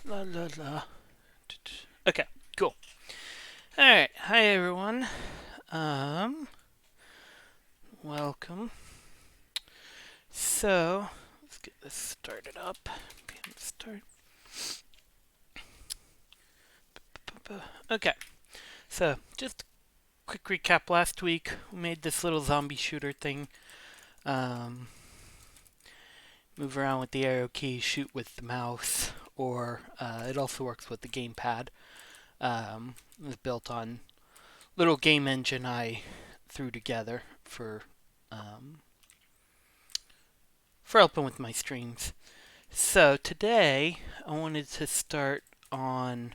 La la la. Okay, cool. All right, hi everyone. Um, welcome. So let's get this started up. Start. Okay, so just a quick recap. Last week we made this little zombie shooter thing. Um, Move around with the arrow key, shoot with the mouse, or it also works with the gamepad. It was built on little game engine I threw together um, for helping with my streams. So today I wanted to start on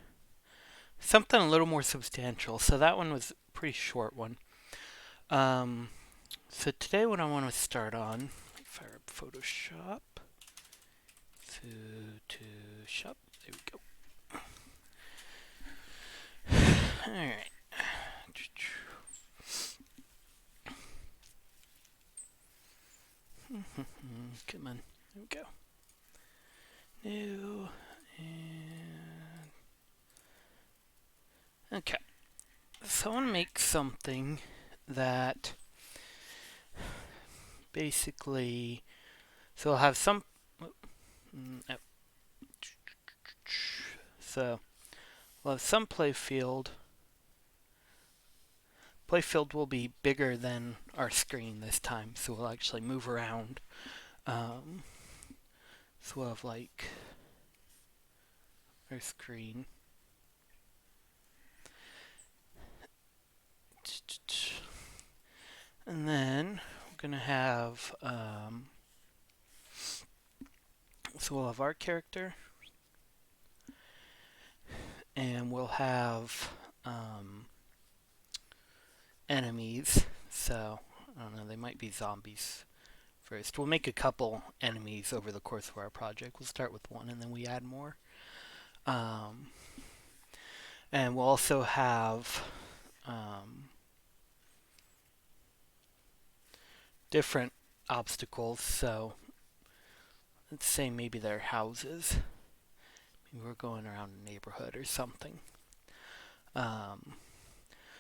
something a little more substantial. So that one was a pretty short one. Um, so today what I want to start on, fire up Photoshop, Photoshop, there we go. All right. Come on, there we go. New and okay. So I want to make something that basically, so I'll have some, oh, so we'll have some playfield. Playfield will be bigger than our screen this time, so we'll actually move around. Um, so we'll have like our screen. And then we're going to have, so we'll have our character, and we'll have enemies. So, I don't know, they might be zombies first. We'll make a couple enemies over the course of our project. We'll start with one and then we add more. Um, and we'll also have different obstacles. So, let's say maybe they're houses. Maybe we're going around a neighborhood or something. Um,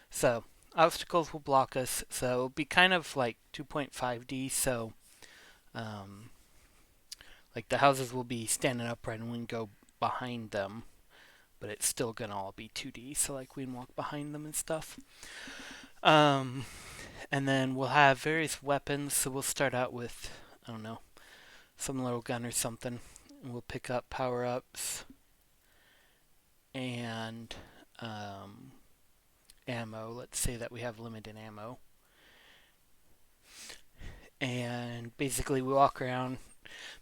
so, obstacles will block us. So, it'll be kind of like 2.5D. So, um, like the houses will be standing upright and we can go behind them, but it's still gonna all be 2D. So like we can walk behind them and stuff. Um, and then we'll have various weapons. So we'll start out with, I don't know, some little gun or something. And we'll pick up power ups and ammo. Let's say that we have limited ammo. And basically we walk around,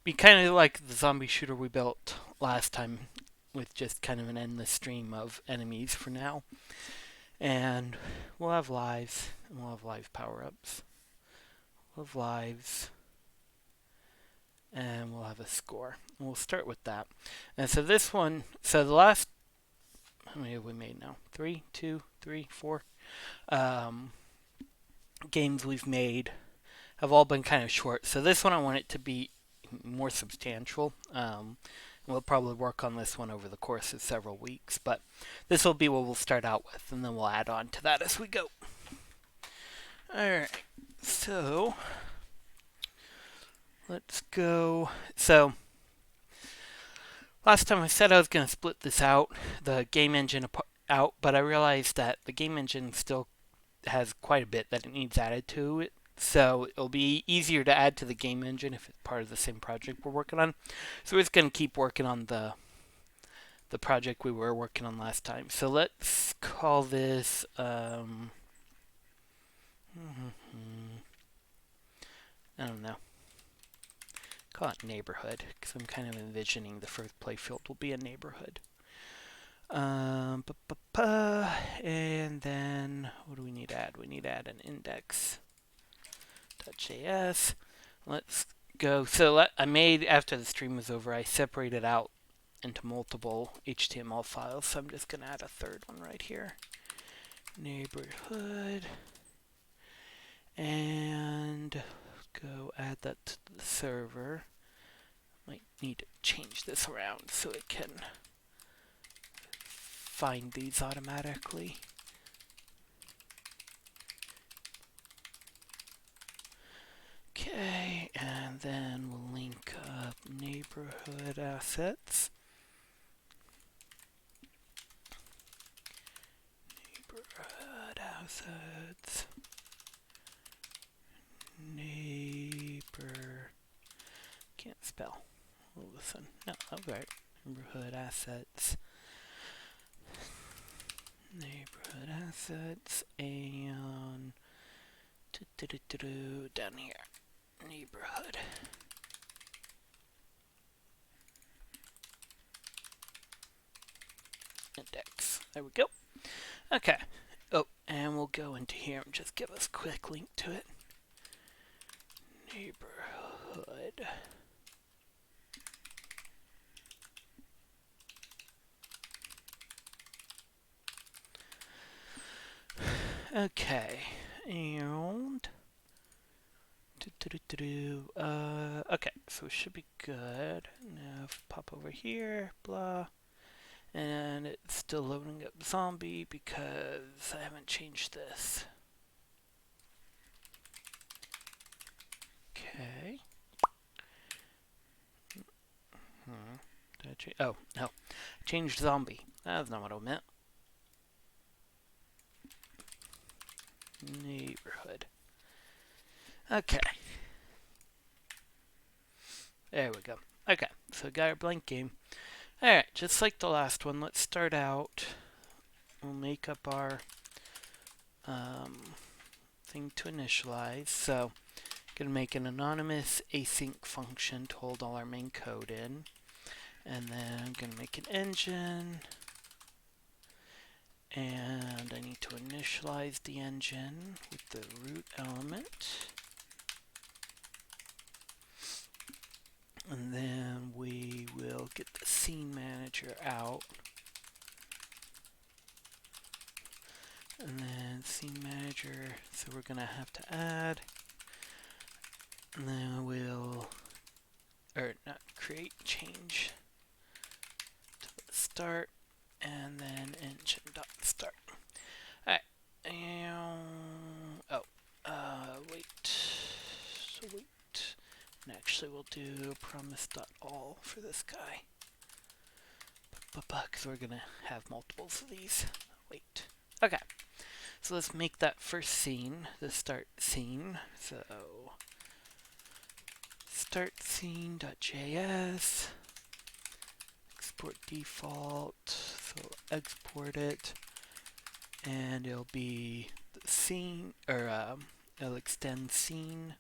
be kind of like the zombie shooter we built last time, with just kind of an endless stream of enemies for now. And we'll have lives, and we'll have live power ups. We'll have lives, and we'll have a score. And we'll start with that. And so this one, so the last, how many have we made now? 3, 2, 3, 4 games we've made have all been kind of short. So this one I want it to be more substantial. We'll probably work on this one over the course of several weeks, but this will be what we'll start out with, and then we'll add on to that as we go. Alright, so let's go. So, last time I said I was going to split this out, the game engine out, but I realized that the game engine still has quite a bit that it needs added to it. So it'll be easier to add to the game engine if it's part of the same project we're working on. So we're just going to keep working on the project we were working on last time. So let's call this I don't know. Call it neighborhood because I'm kind of envisioning the first playfield will be a neighborhood. And then what do we need to add? We need to add an index.js. Let's go. So I made, after the stream was over, I separated out into multiple HTML files. So I'm just going to add a third one right here. Neighborhood. And go add that to the server. Might need to change this around so it can find these automatically. Okay, and then we'll link up neighborhood assets. Neighborhood assets. Can't spell. Oh, listen. No, okay. Neighborhood assets. Neighborhood assets and down here. Neighborhood. Index. There we go. Okay. Oh, and we'll go into here and just give us a quick link to it. Neighborhood. Okay, and okay, so it should be good. Now pop over here, blah, and it's still loading up zombie because I haven't changed this. Okay. Did I change? Oh no, changed zombie. That's not what I meant. Neighborhood. Okay. There we go. Okay, so we got our blank game. Alright, just like the last one, let's start out. We'll make up our thing to initialize. So, gonna make an anonymous async function to hold all our main code in. And then I'm gonna make an engine. And I need to initialize the engine with the root element. And then we will get the scene manager out. And then scene manager, so we're gonna have to add. And then we'll, or not create, change to the start. And then engine.start. Alright, and, wait, so wait, and actually we'll do promise.all for this guy, because we're gonna have multiples of these. Wait, okay, so let's make that first scene, the start scene, so start scene.js, export default, so export it, and it'll be the scene, or it'll extend scene.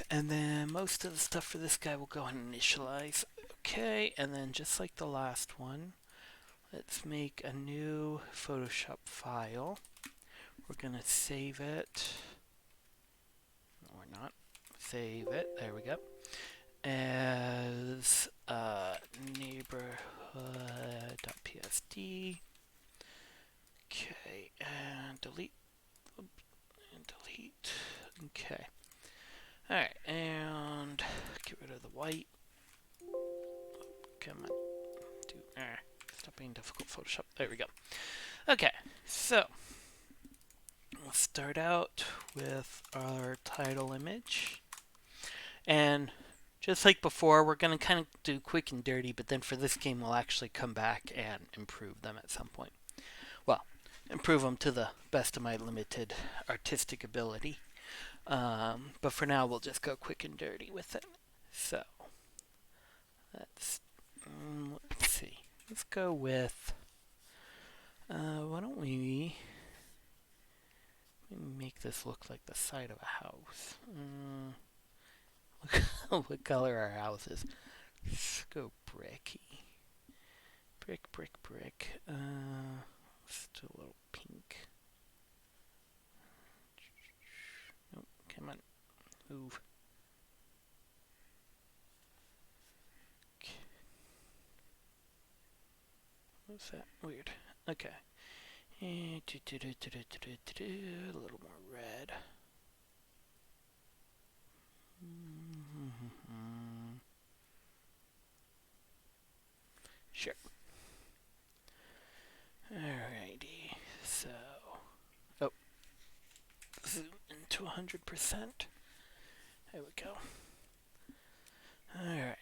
And then most of the stuff for this guy will go ahead and initialize. Okay, and then just like the last one, let's make a new Photoshop file. We're gonna save it, or not, save it, there we go, as neighborhood.psd. Okay, and delete, and delete, okay. Alright, and get rid of the white. Come on. Stop being difficult, Photoshop. There we go. Okay, so we'll start out with our title image. And just like before, we're going to kind of do quick and dirty, but then for this game, we'll actually come back and improve them at some point. Well, improve them to the best of my limited artistic ability. But for now, we'll just go quick and dirty with it. So, let's see. Let's go with, why don't we make this look like the side of a house. Look what color our house is. Let's go bricky. Brick, brick, brick. Let's do a little pink. Nope, come on. Move. Okay. What's that? Weird. Okay. A little more red. Sure. 100%. There we go. Alright.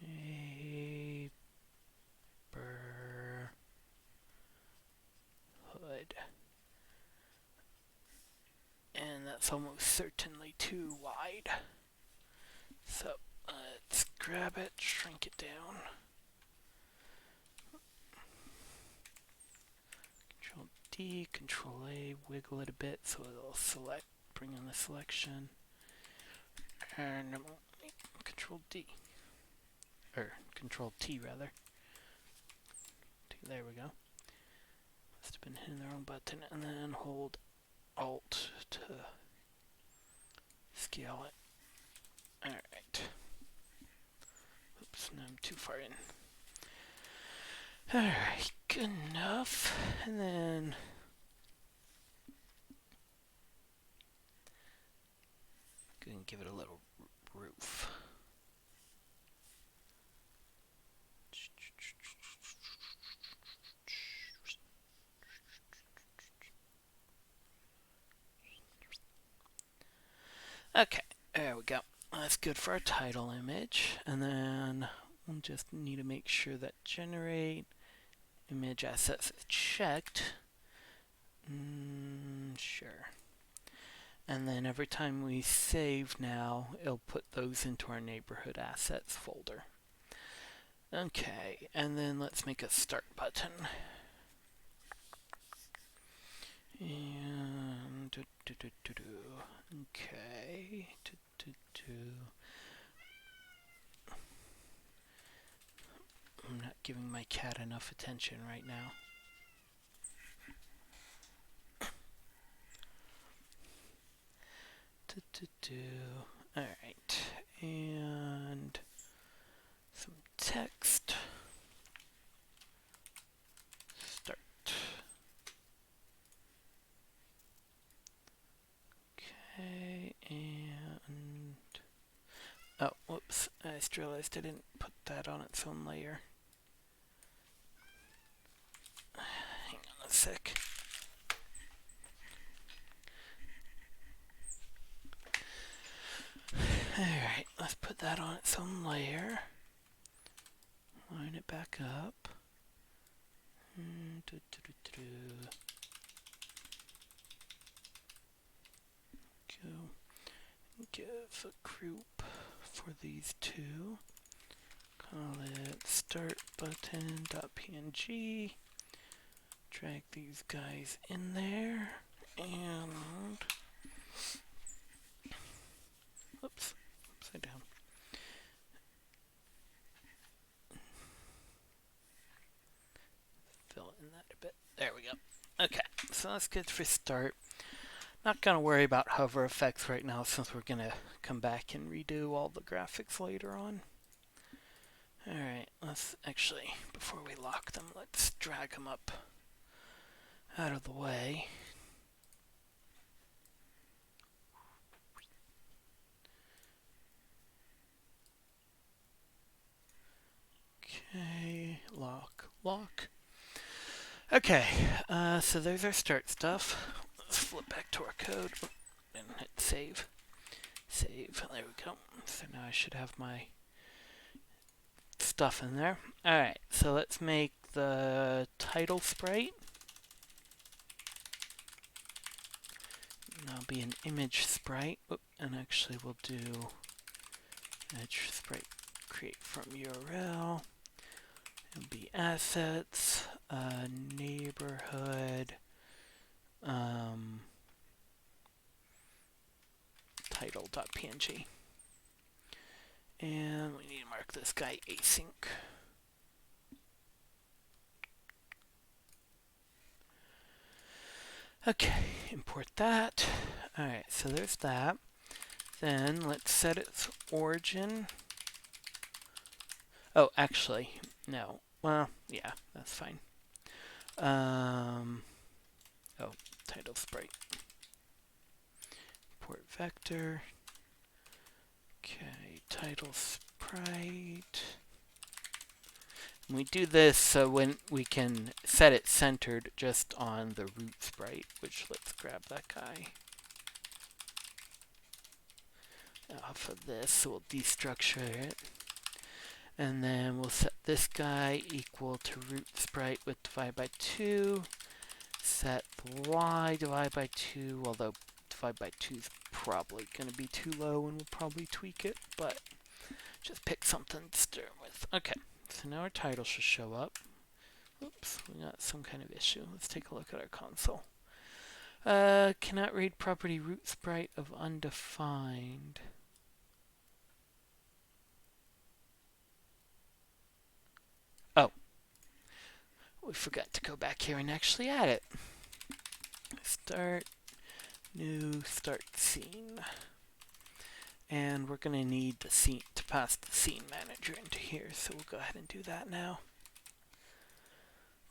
Neighborhood. And that's almost certainly too wide. So let's grab it, shrink it down. Control D, Control A, wiggle it a bit so it'll select, bring in the selection. And Control D. Or Control T rather. There we go. Must have been hitting the wrong button. And then hold Alt to scale it. Alright. Oops, now I'm too far in. Alright, good enough. And then go and give it a little roof. Okay, there we go. That's good for our title image. And then we'll just need to make sure that generate image assets is checked. Sure. And then every time we save now, it'll put those into our neighborhood assets folder. Okay, and then let's make a start button. And okay. I'm not giving my cat enough attention right now. Alright, and some text. Start. Okay, and oh, whoops, I just realized I didn't put that on its own layer. Hang on a sec. Alright, let's put that on its own layer. Line it back up. Go. Give a group for these two. Call it start button.png. Drag these guys in there and oops, upside down. Fill in that a bit. There we go. Okay, so that's good for start. Not going to worry about hover effects right now since we're going to come back and redo all the graphics later on. Alright, let's actually, before we lock them, let's drag them up out of the way. Okay, lock. Okay, so there's our start stuff. Let's flip back to our code and hit save. Save, there we go. So now I should have my stuff in there. Alright, so let's make the title sprite. That'll be an image sprite. And actually we'll do image sprite create from URL. It'll be assets, neighborhood, title.png. And we need to mark this guy async. Okay, import that. Alright, so there's that. Then let's set its origin. Oh, actually, no. Well, yeah, that's fine. Oh, title sprite. Import vector. Okay, title sprite. We do this so when we can set it centered just on the root sprite, which let's grab that guy off of this, so we'll destructure it. And then we'll set this guy equal to root sprite with divide by 2. Set y divide by 2, although divide by 2 is probably going to be too low and we'll probably tweak it, but just pick something to start with. Okay, so now our title should show up. Oops, we got some kind of issue. Let's take a look at our console. Cannot read property root sprite of undefined. Oh, we forgot to go back here and actually add it. Start, new, start scene. And we're going to need the scene to pass the scene manager into here, so we'll go ahead and do that now.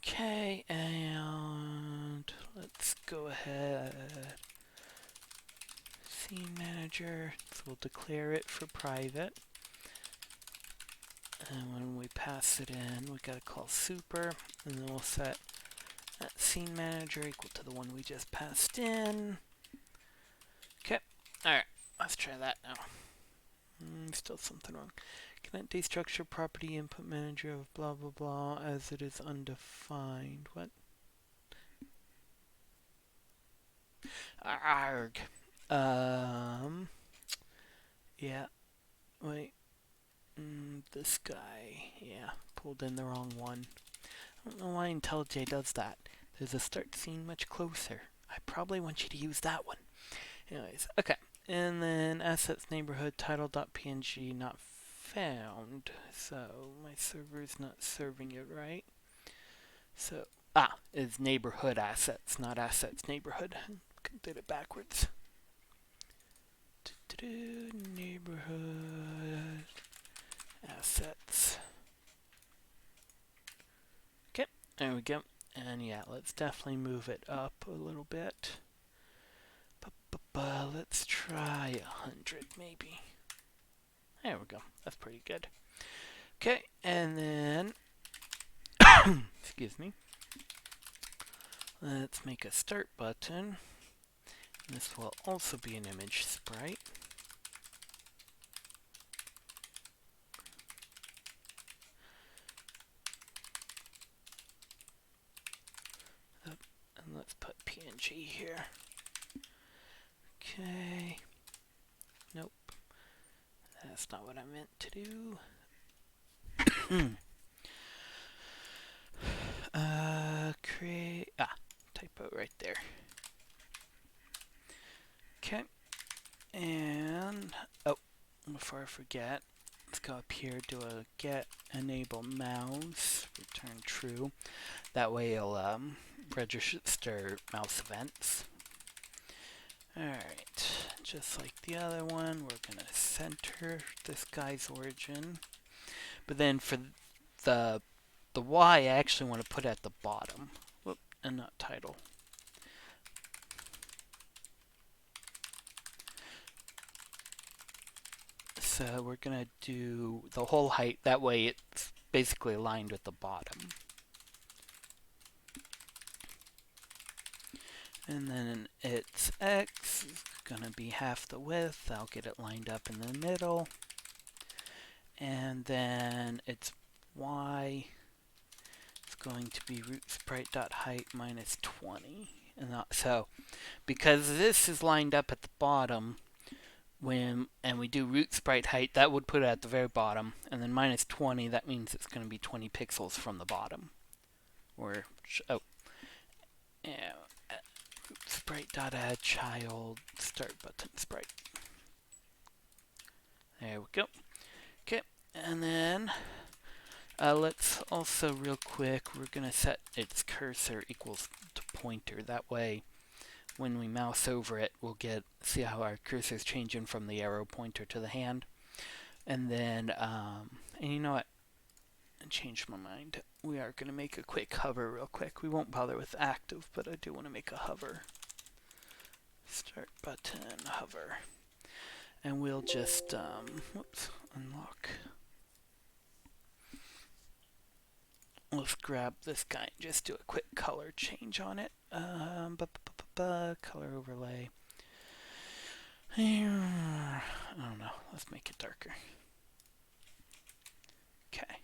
Okay, and let's go ahead. Scene manager, so we'll declare it for private. And when we pass it in, we gotta call super, and then we'll set that scene manager equal to the one we just passed in. Okay, alright, let's try that now. Still something wrong. Cannot destructure property input manager of blah blah blah as it is undefined. What? Arg. Yeah. Wait. This guy. Yeah. Pulled in the wrong one. I don't know why IntelliJ does that. There's a start scene much closer. I probably want you to use that one. Anyways, okay. And then assets neighborhood title.png not found. So my server's not serving it right. So, it's neighborhood assets, not assets neighborhood. Did it backwards. Neighborhood assets. Okay, there we go. And yeah, let's definitely move it up a little bit. Let's try 100 maybe. There we go. That's pretty good. Okay, and then excuse me. Let's make a start button. This will also be an image sprite. And let's put PNG here. Okay. Nope. That's not what I meant to do. Create. Typo right there. Okay. And, before I forget, let's go up here, do a get enable mouse, return true. That way it'll register mouse events. Alright, just like the other one, we're going to center this guy's origin. But then for the Y, I actually want to put at the bottom. Whoop, and not title. So we're going to do the whole height. That way it's basically aligned with the bottom. And then its X is going to be half the width. I'll get it lined up in the middle. And then its Y is going to be root sprite.height minus 20. And so because this is lined up at the bottom, and we do root sprite height, that would put it at the very bottom. And then minus 20, that means it's going to be 20 pixels from the bottom. Or, yeah. Sprite.add child start button sprite. There we go. Okay, and then let's also real quick, we're going to set its cursor equals to pointer. That way, when we mouse over it, we'll see how our cursor is changing from the arrow pointer to the hand. And then, and you know what? I changed my mind. We are going to make a quick hover real quick. We won't bother with active, but I do want to make a hover. Start button, hover. And we'll just, unlock. let's grab this guy and just do a quick color change on it. Color overlay. I don't know. Let's make it darker. Okay.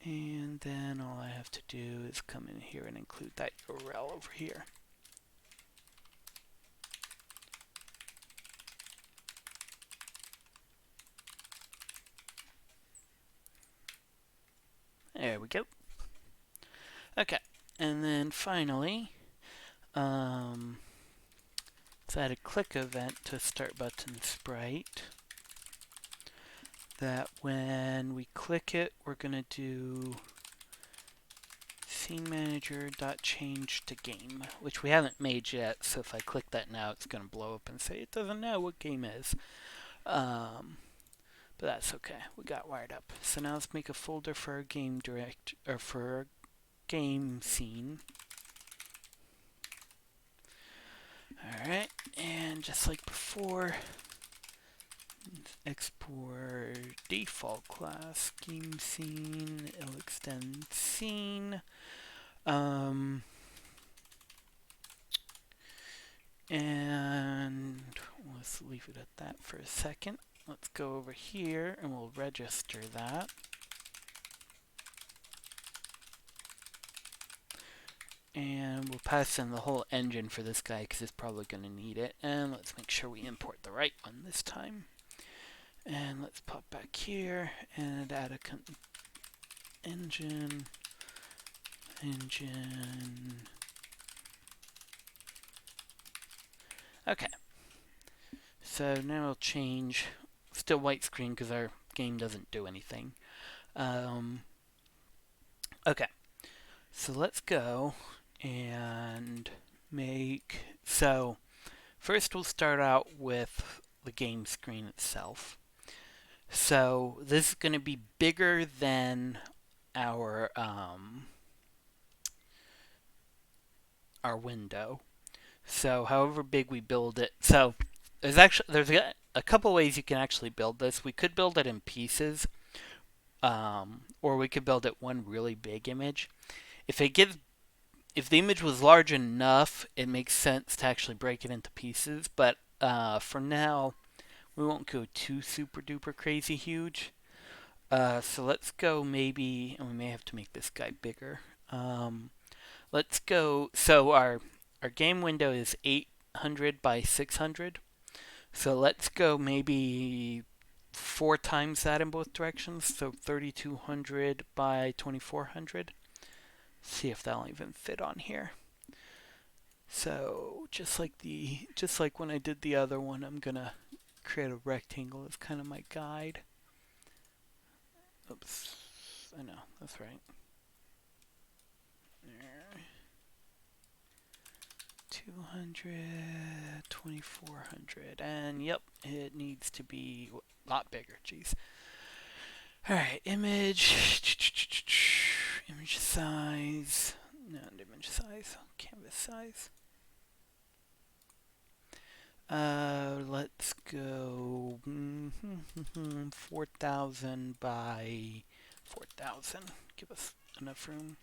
And then all I have to do is come in here and include that URL over here. There we go. Okay, and then finally, let's add a click event to start button sprite. That when we click it, we're gonna do scene manager dot change to game, which we haven't made yet. So if I click that now, it's gonna blow up and say it doesn't know what game is. But that's okay. We got wired up. So now let's make a folder for our game for our game scene. Alright, and just like before, export default class game scene. It'll extend scene. And let's leave it at that for a second. Let's go over here and we'll register that. And we'll pass in the whole engine for this guy because it's probably going to need it. And let's make sure we import the right one this time. And let's pop back here and add a engine. Okay. So now we'll change. Still white screen because our game doesn't do anything. Okay. So let's go and make. So first we'll start out with the game screen itself. So this is going to be bigger than our window. So however big we build it. So there's a couple ways you can actually build this. We could build it in pieces, or we could build it one really big image. If the image was large enough, it makes sense to actually break it into pieces. But for now, we won't go too super duper crazy huge. So let's go maybe, and we may have to make this guy bigger. Let's go. So our game window is 800 by 600. So let's go maybe 4 times that in both directions. So 3200 by 2400. See if that'll even fit on here. So just like when I did the other one, I'm gonna create a rectangle as kind of my guide. Oops, I know, that's right. 200, 2400, and yep, it needs to be a lot bigger. Jeez. All right, image size, not image size, canvas size. Let's go 4,000 by 4,000. Give us enough room.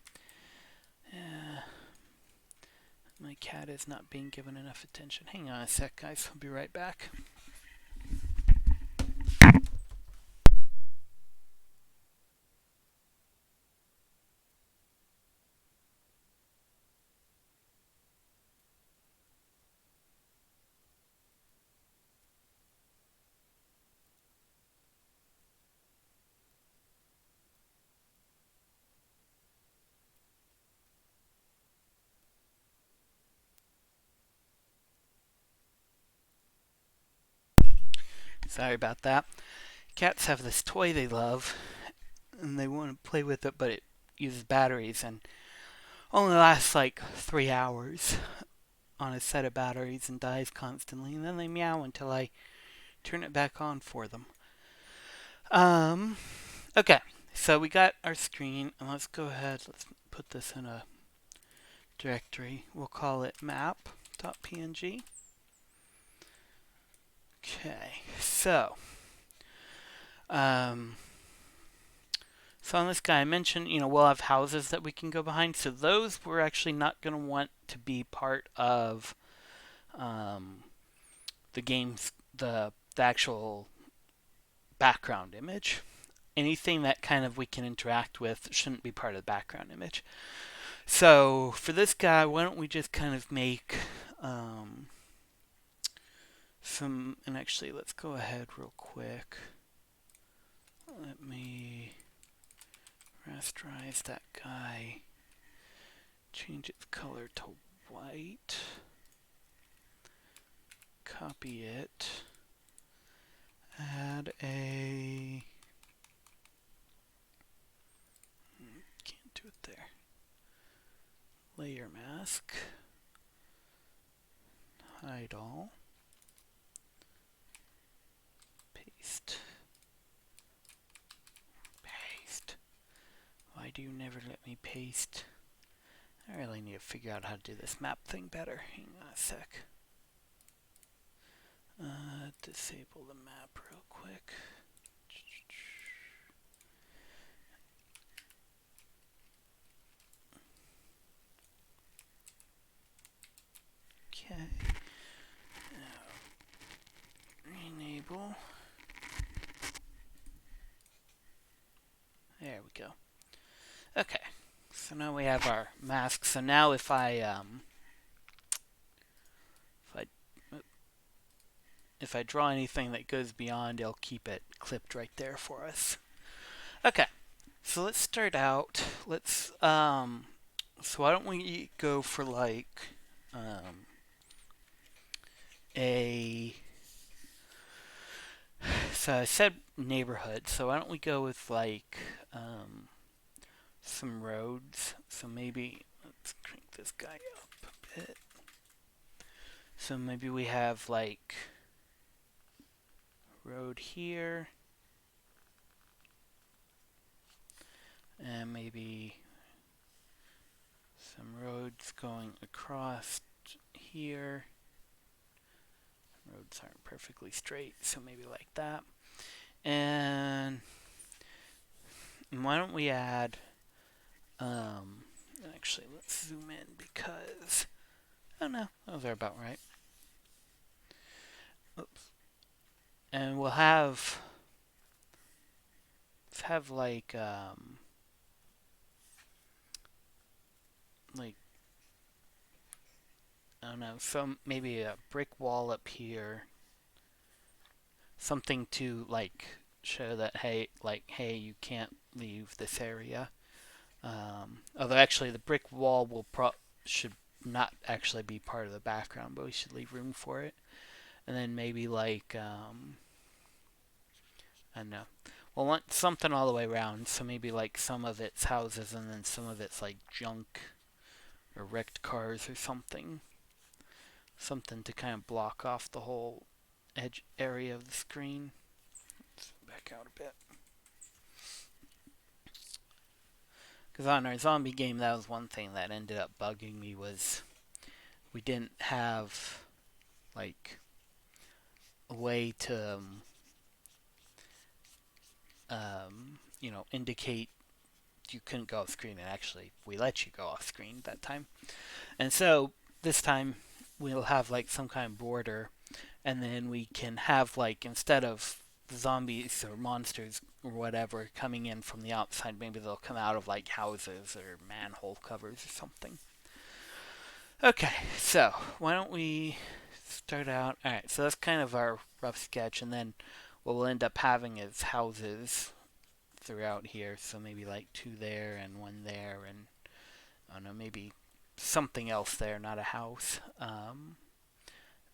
My cat is not being given enough attention. Hang on a sec, guys. I'll be right back. Sorry about that. Cats have this toy they love, and they want to play with it, but it uses batteries and only lasts like 3 hours on a set of batteries and dies constantly, and then they meow until I turn it back on for them. Okay, so we got our screen, and let's go ahead, let's put this in a directory. We'll call it map.png. Okay, so So on this guy, I mentioned, we'll have houses that we can go behind. So those we're actually not going to want to be part of um, the game's the actual background image. Anything that kind of we can interact with shouldn't be part of the background image. So for this guy, why don't we just kind of make some, and actually let's go ahead real quick. Let me rasterize that guy, change its color to white, copy it, add a, can't do it there, layer mask, hide all, paste, paste. Why do you never let me paste? I really need to figure out how to do this map thing better. Hang on a sec. Disable the map real quick. Okay. Now, enable. There we go. Okay. So now we have our mask. So now if I draw anything that goes beyond, it'll keep it clipped right there for us. Okay. So let's start out. So why don't we go for like a so I said neighborhood, so why don't we go with like some roads. So maybe let's crank this guy up a bit. So maybe we have like road here, and maybe some roads going across here. Roads aren't perfectly straight, so maybe like that. And why don't we add actually let's zoom in because oh no, those are about right. Oops. And we'll have like I don't know, some maybe a brick wall up here, something to like show that hey, you can't leave this area. Although actually the brick wall should not actually be part of the background, but we should leave room for it. And then maybe like I don't know. We'll want something all the way around, so maybe like some of it's houses and then some of it's like junk or wrecked cars or something. Something to kind of block off the whole edge area of the screen. Let's back out a bit. Because on our zombie game, that was one thing that ended up bugging me was we didn't have like a way to indicate you couldn't go off screen, and actually we let you go off screen that time. And so this time we'll have like some kind of border, and then we can have like instead of zombies or monsters or whatever coming in from the outside, maybe they'll come out of like houses or manhole covers or something. Okay, so why don't we start out? All right, so that's kind of our rough sketch, and then what we'll end up having is houses throughout here. So maybe like two there and one there, and I don't know, maybe something else there, not a house.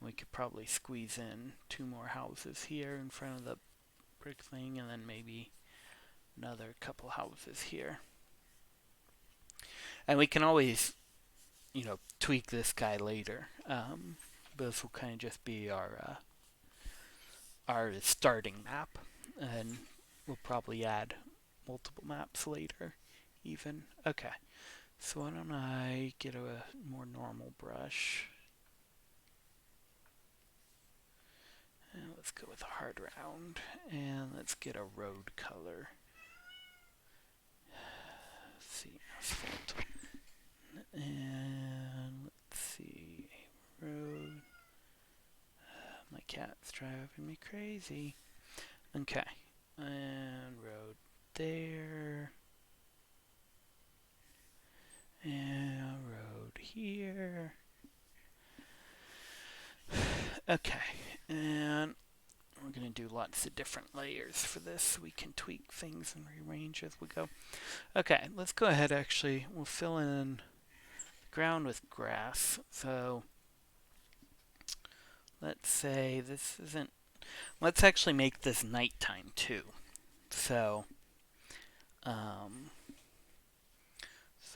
We could probably squeeze in two more houses here in front of the brick thing, and then maybe another couple houses here. And we can always, tweak this guy later. But this will kind of just be our starting map, and we'll probably add multiple maps later, even. Okay, so why don't I get a more normal brush? And let's go with a hard round, and let's get a road color. see, asphalt. And let's see, road. My cat's driving me crazy. Okay, and road there. And road here. Okay, and we're going to do lots of different layers for this so we can tweak things and rearrange as we go. Okay, let's go ahead actually. We'll fill in the ground with grass. So let's say this isn't... Let's actually make this nighttime too. So, so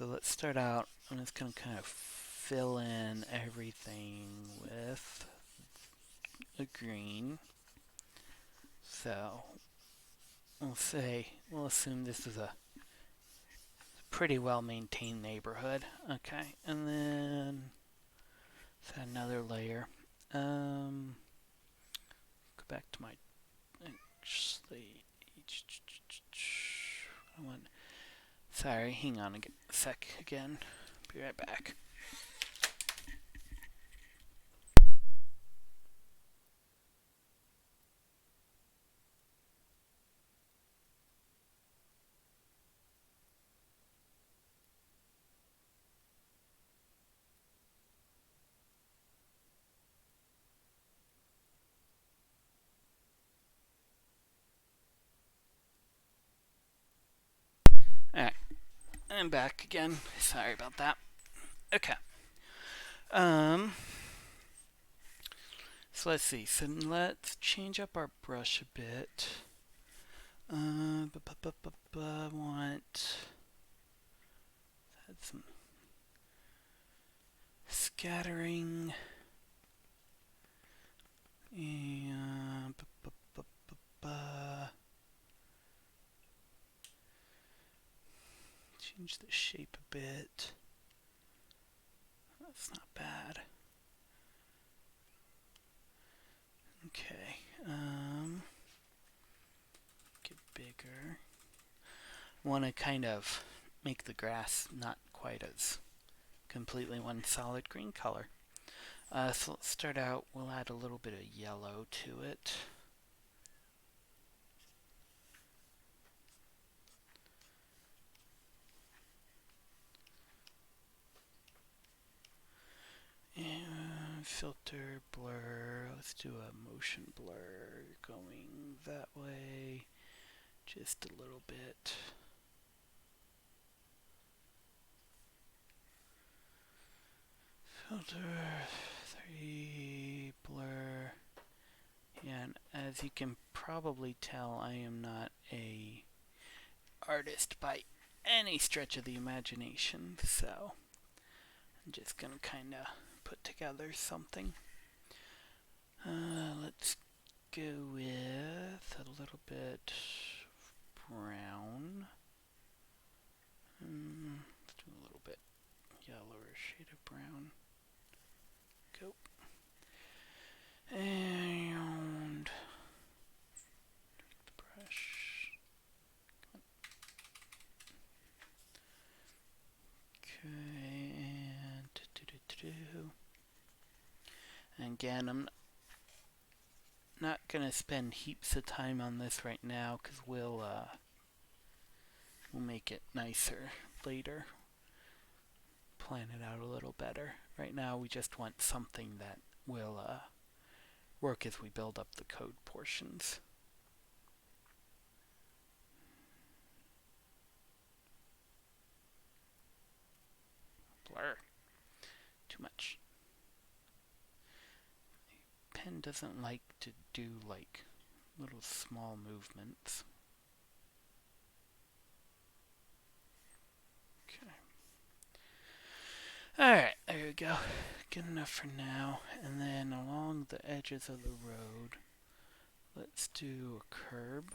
let's start out. I'm just going to kind of fill in everything with a green. So we'll assume this is a pretty well maintained neighborhood. Okay, and then let's add another layer. Go back to my actually. Sorry, hang on a sec again. Be right back. Alright, I'm back again. Sorry about that. Okay. So let's see. So let's change up our brush a bit. I want add some scattering and change the shape a bit. That's not bad. Okay. Get bigger. Want to kind of make the grass not quite as completely one solid green color. So let's start out, we'll add a little bit of yellow to it. And filter, blur, let's do a motion blur going that way, just a little bit. Filter, 3, blur. And as you can probably tell, I am not a artist by any stretch of the imagination, so I'm just gonna kind of put together something. Let's go with a little bit brown. Let's do a little bit yellower shade of brown. Go. And the brush. Okay, and again, I'm not gonna spend heaps of time on this right now because we'll make it nicer later. Plan it out a little better. Right now, we just want something that will work as we build up the code portions. Blur. Too much. The pen doesn't like to do like little small movements. Okay. Alright, there we go. Good enough for now. And then along the edges of the road, let's do a curb.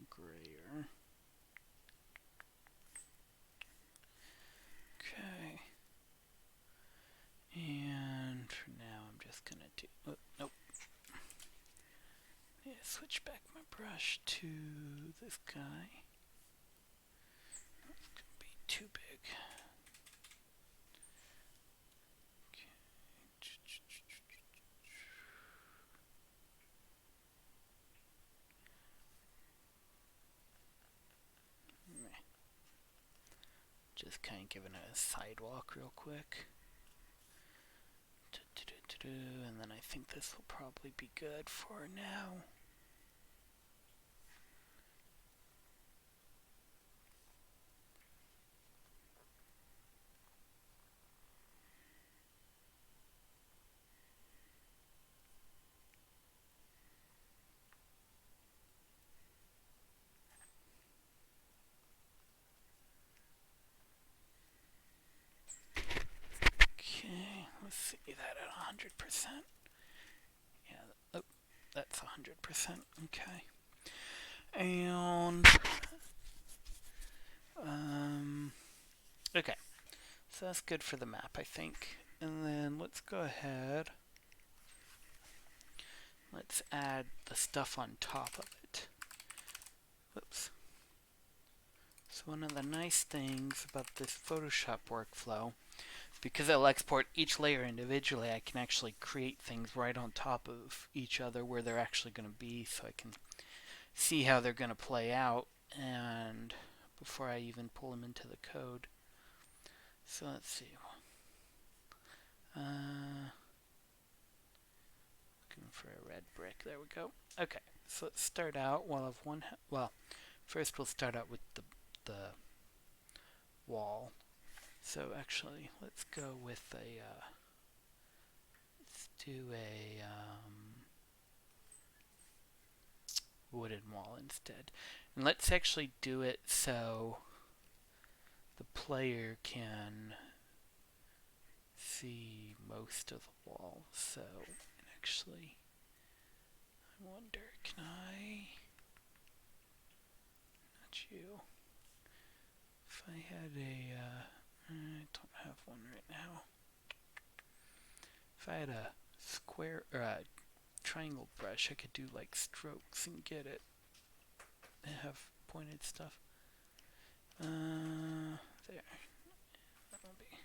Grayer. Okay. And for now, I'm just gonna do. Oh, nope. Yeah, switch back my brush to this guy. It's gonna be too big. Just kind of giving it a sidewalk real quick. And then I think this will probably be good for now. Okay, let's see that at 100%. Yeah, oh, that's 100%. Okay. And okay, so that's good for the map, I think. And then let's go ahead. Let's add the stuff on top of it. Whoops. So one of the nice things about this Photoshop workflow, because I'll export each layer individually, I can actually create things right on top of each other where they're actually going to be, so I can see how they're going to play out and before I even pull them into the code. So let's see. Looking for a red brick. There we go. Okay, so let's start out. Well, first we'll start out with the wall. So actually, let's go with a. Let's do a wooden wall instead, and let's actually do it so the player can see most of the wall. So actually, I wonder, can I? Not you. If I had I don't have one right now. If I had a square or a triangle brush, I could do like strokes and get it. I have pointed stuff. There. That'll be.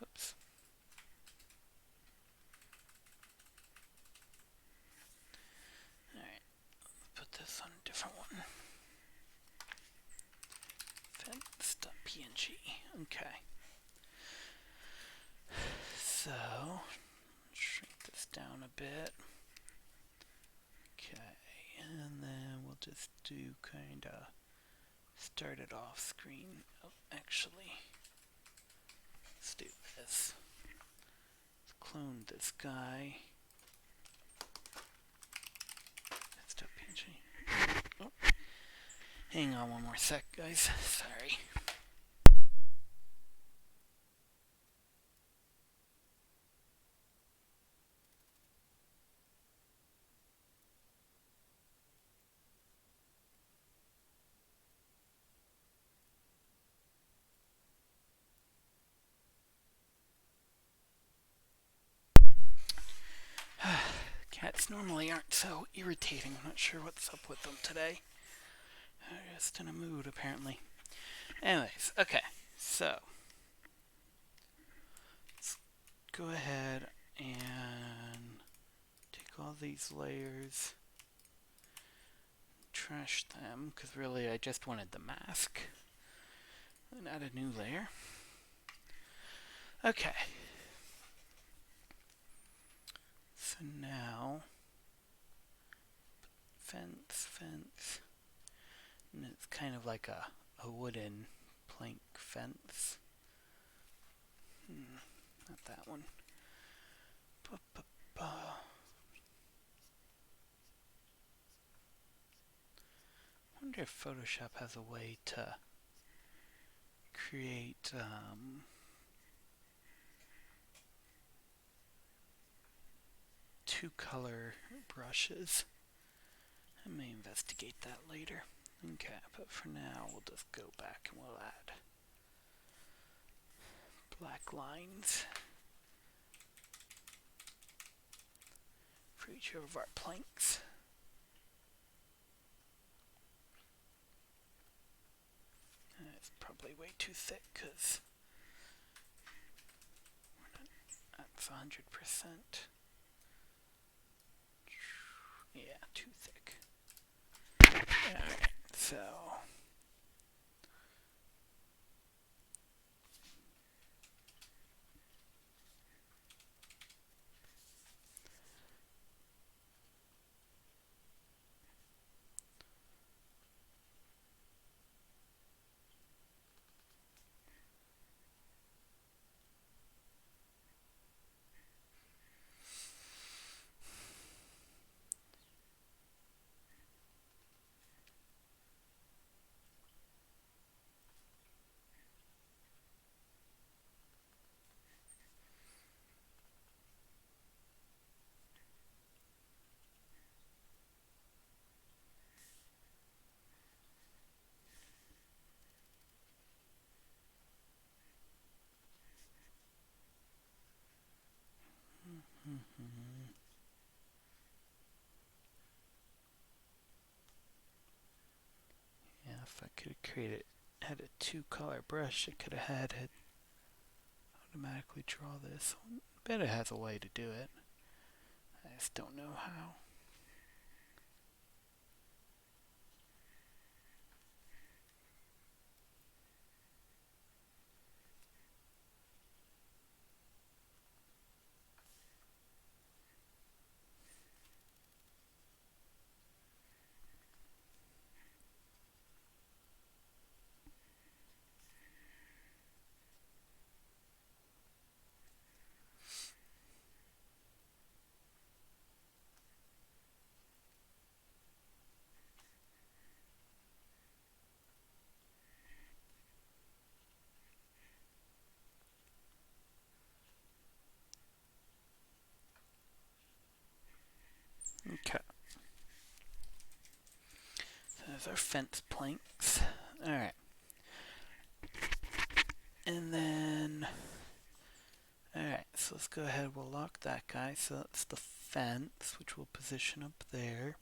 Oops. Alright. Put this on a different one. Fence.png. Okay. So, shrink this down a bit. Okay, and then we'll just do kinda start it off screen. Oh, actually, let's do this. Let's clone this guy. Fence.png. Oh. Hang on one more sec, guys. Sorry. Cats normally aren't so irritating. I'm not sure what's up with them today. They're just in a mood, apparently. Anyways, okay. So, let's go ahead and take all these layers, trash them, because really I just wanted the mask, and add a new layer. Okay. So now, fence, and it's kind of like a wooden plank fence. Not that one. I wonder if Photoshop has a way to create two color brushes. I may investigate that later. Okay, but for now we'll just go back and we'll add black lines for each of our planks. It's probably way too thick because that's 100%. Yeah, too thick. Alright, so yeah, if I could have had a two-color brush, I could have had it automatically draw this. I bet it has a way to do it. I just don't know how. Okay. So there's our fence planks. Alright. And then, alright, so let's go ahead, we'll lock that guy. So that's the fence, which we'll position up there.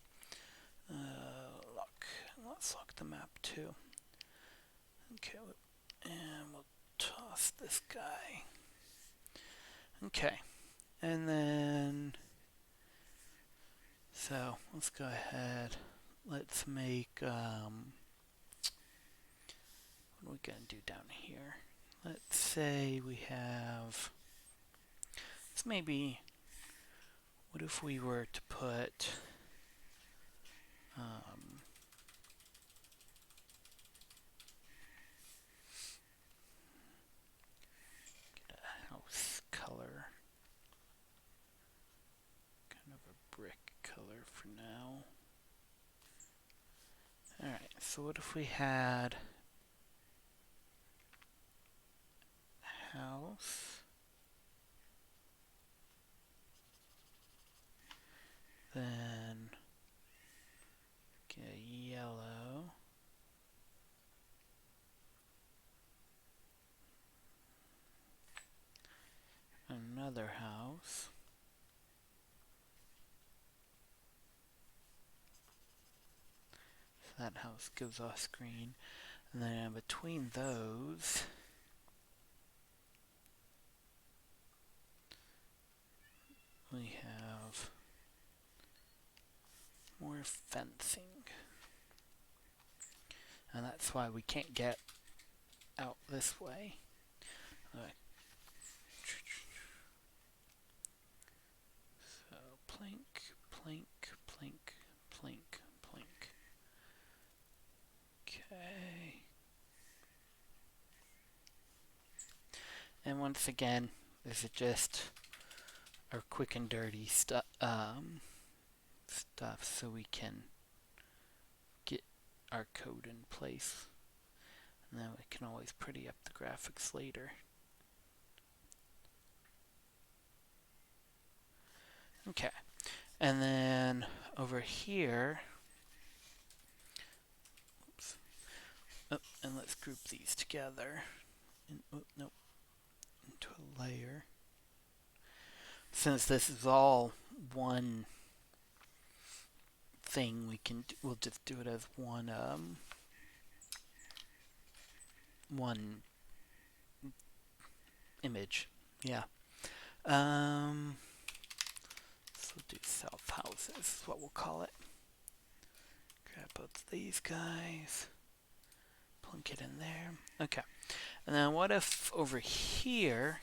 Lock. Let's lock the map too. Okay, and we'll toss this guy. Okay, and then, so let's go ahead. Let's make, what are we gonna do down here? Let's say we have, let's maybe, what if we were to put, get a house color, kind of a brick color for now. Alright, so what if we had house, then get a yellow, another house, so that house gives us green, and then between those we have more fencing. And that's why we can't get out this way. So plank, plank, plank, plank, plank. Okay. And once again, this is just our quick and dirty stuff so we can get our code in place, and then we can always pretty up the graphics later. Okay, and then over here, oops, oh, and let's group these together nope, into a layer. Since this is all one thing, we'll just do it as one one image. Yeah. Um, so we'll do south houses, is what we'll call it. Grab both these guys. Plunk it in there. Okay. And then what if over here,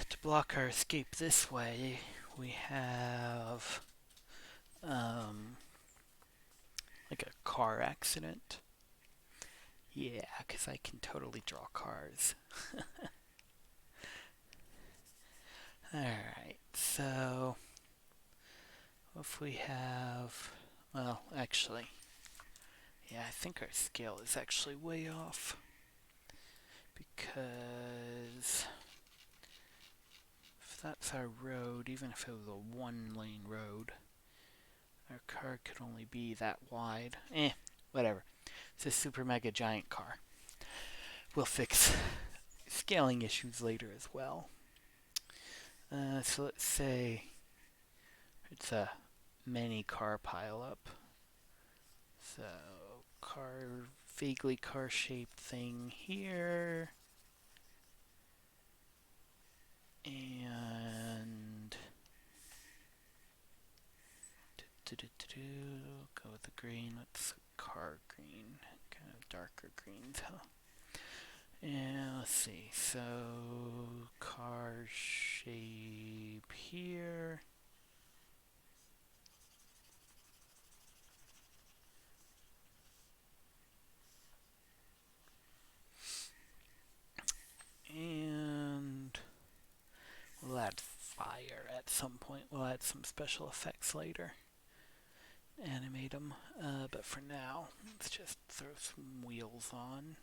to block our escape this way, we have like a car accident? Yeah, because I can totally draw cars. Alright, so if we have, well, actually, yeah, I think our scale is actually way off. Because if that's our road, even if it was a one-lane road, our car could only be that wide. Whatever. It's a super mega giant car. We'll fix scaling issues later as well. So let's say it's a many car pileup. So vaguely car-shaped thing here. And go with the green. Let's car green, kind of darker greens, huh? And let's see. So car shape here. And we'll add fire at some point. We'll add some special effects later. Animate them. But for now, let's just throw some wheels on.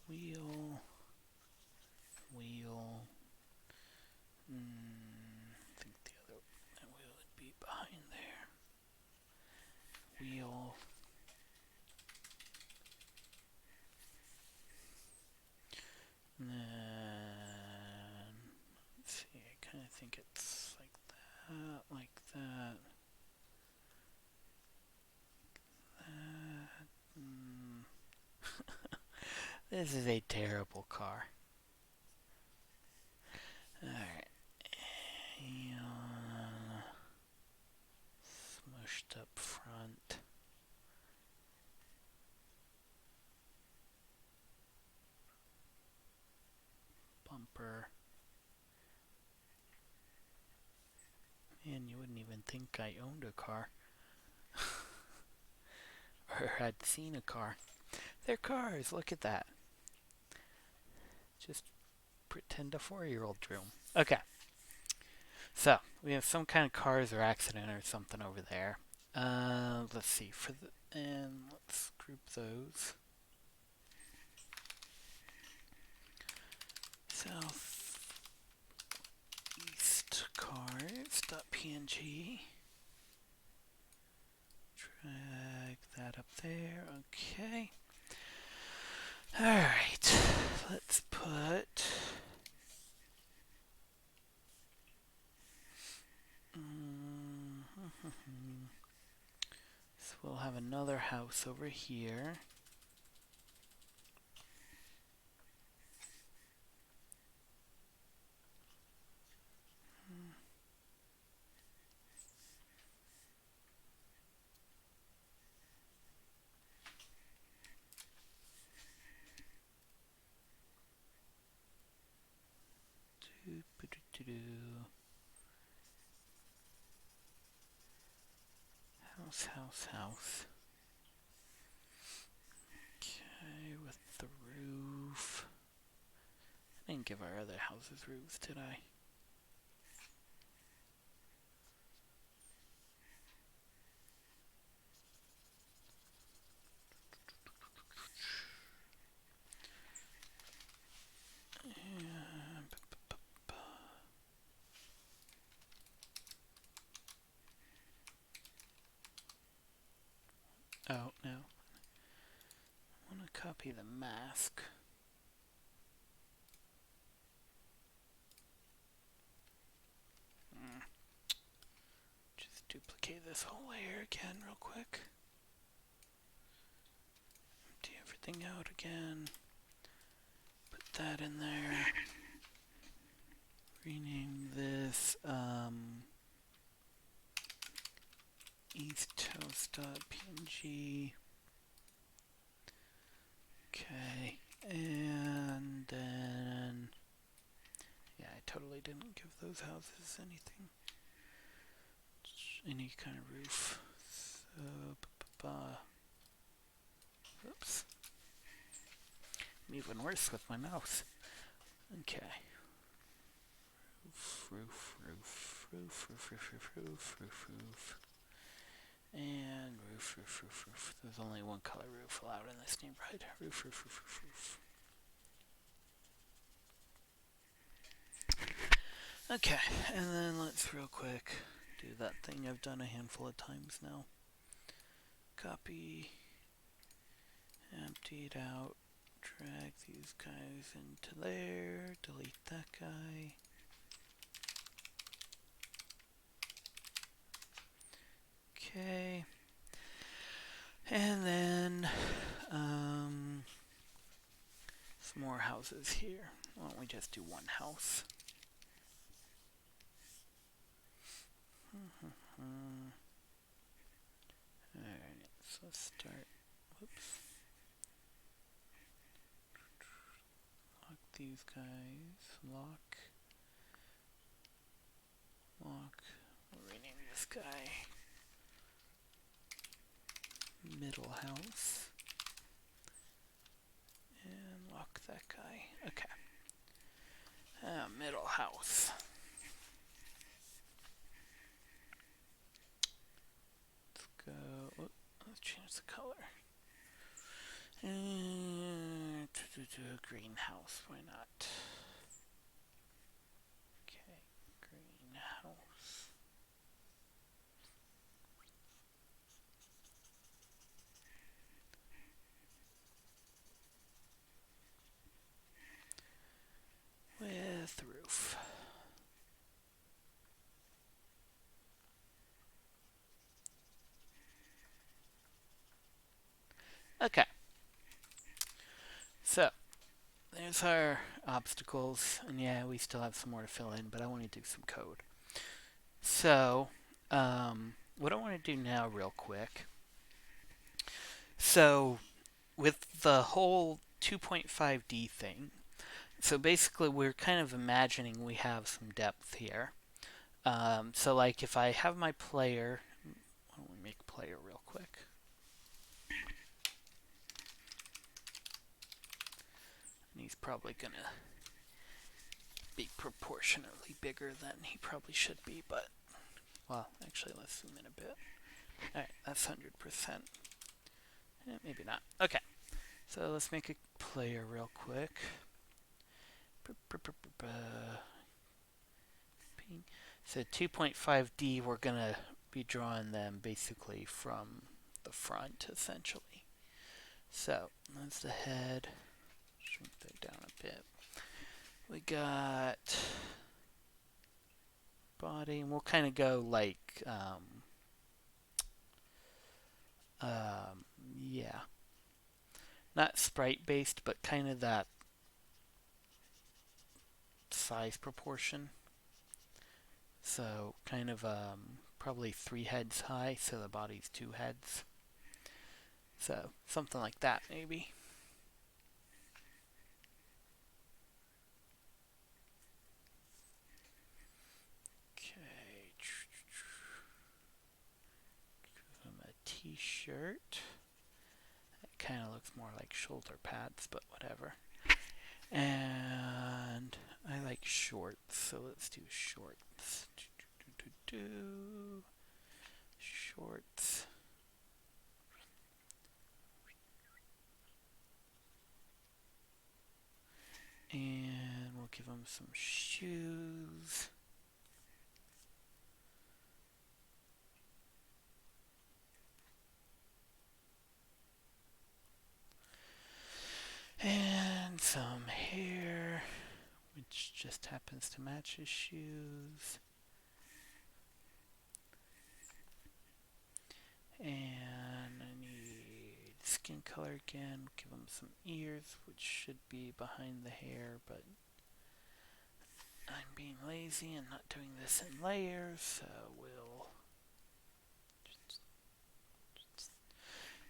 Wheel. I think the other wheel would be behind there. Wheel. And then, let's see, I kind of think it's like that, like that. This is a terrible car. Alright. Smushed up front. Bumper. Man, you wouldn't even think I owned a car. Or had seen a car. They're cars, look at that. Just pretend a 4-year-old drew them. Okay. So, we have some kind of cars or accident or something over there. Let's see. And let's group those. South East cars.png. Drag that up there. Okay. Alright. Let's put... So we'll have another house over here. House. Okay, with the roof. I didn't give our other houses roofs, did I? Oh, no. I want to copy the mask. duplicate this whole layer again real quick. Empty everything out again. Put that in there. Rename this easttoast.png. Okay, and then yeah, I totally didn't give those houses anything, any kind of roof. So, oops, I'm even worse with my mouse. Okay. Roof. And roof. There's only one color roof allowed in this neighborhood. Roof. Okay, and then let's real quick do that thing I've done a handful of times now. Copy, empty it out, drag these guys into there, delete that guy. Okay, and then some more houses here. Why don't we just do one house? Alright, so let's start. Whoops. Lock these guys. Lock. We'll rename this guy Middle House. And lock that guy. Okay. Middle House. Let's change the color. And greenhouse, why not? Okay, greenhouse. With roof. Okay. So, there's our obstacles, and yeah, we still have some more to fill in, but I want to do some code. So, what I want to do now real quick, so with the whole 2.5D thing, so basically we're kind of imagining we have some depth here. So like if I have my player, why don't we make player real quick? And he's probably gonna be proportionately bigger than he probably should be, but, well, actually let's zoom in a bit. Alright, that's 100%. Maybe not. Okay, so let's make a player real quick. So 2.5D, we're gonna be drawing them basically from the front, essentially. So that's the head. Shrink that down a bit. We got body, and we'll kind of go like, yeah, not sprite based, but kind of that size proportion. So kind of probably 3 heads high, so the body's 2 heads. So something like that, maybe. Okay. Give him a t-shirt. It kind of looks more like shoulder pads, but whatever. And I like shorts, so let's do shorts. Shorts. And we'll give him some shoes. And some hair, which just happens to match his shoes. And I need skin color again. Give them some ears, which should be behind the hair, but I'm being lazy and not doing this in layers, so we'll...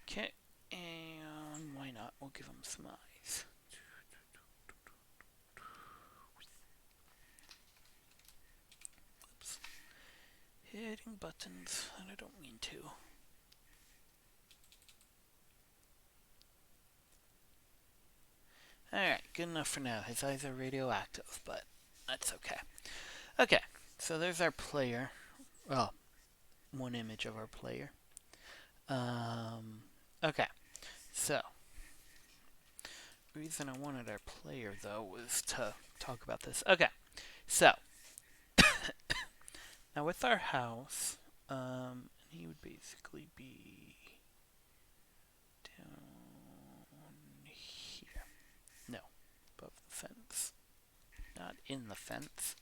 Okay, and why not? We'll give them some eyes. Oops. Hitting buttons, and I don't mean to. Alright, good enough for now. His eyes are radioactive, but that's okay. Okay, so there's our player. Well, one image of our player. Okay, so the reason I wanted our player, though, was to talk about this. Okay, so now with our house, he would basically be down here. No, above the fence. Not in the fence.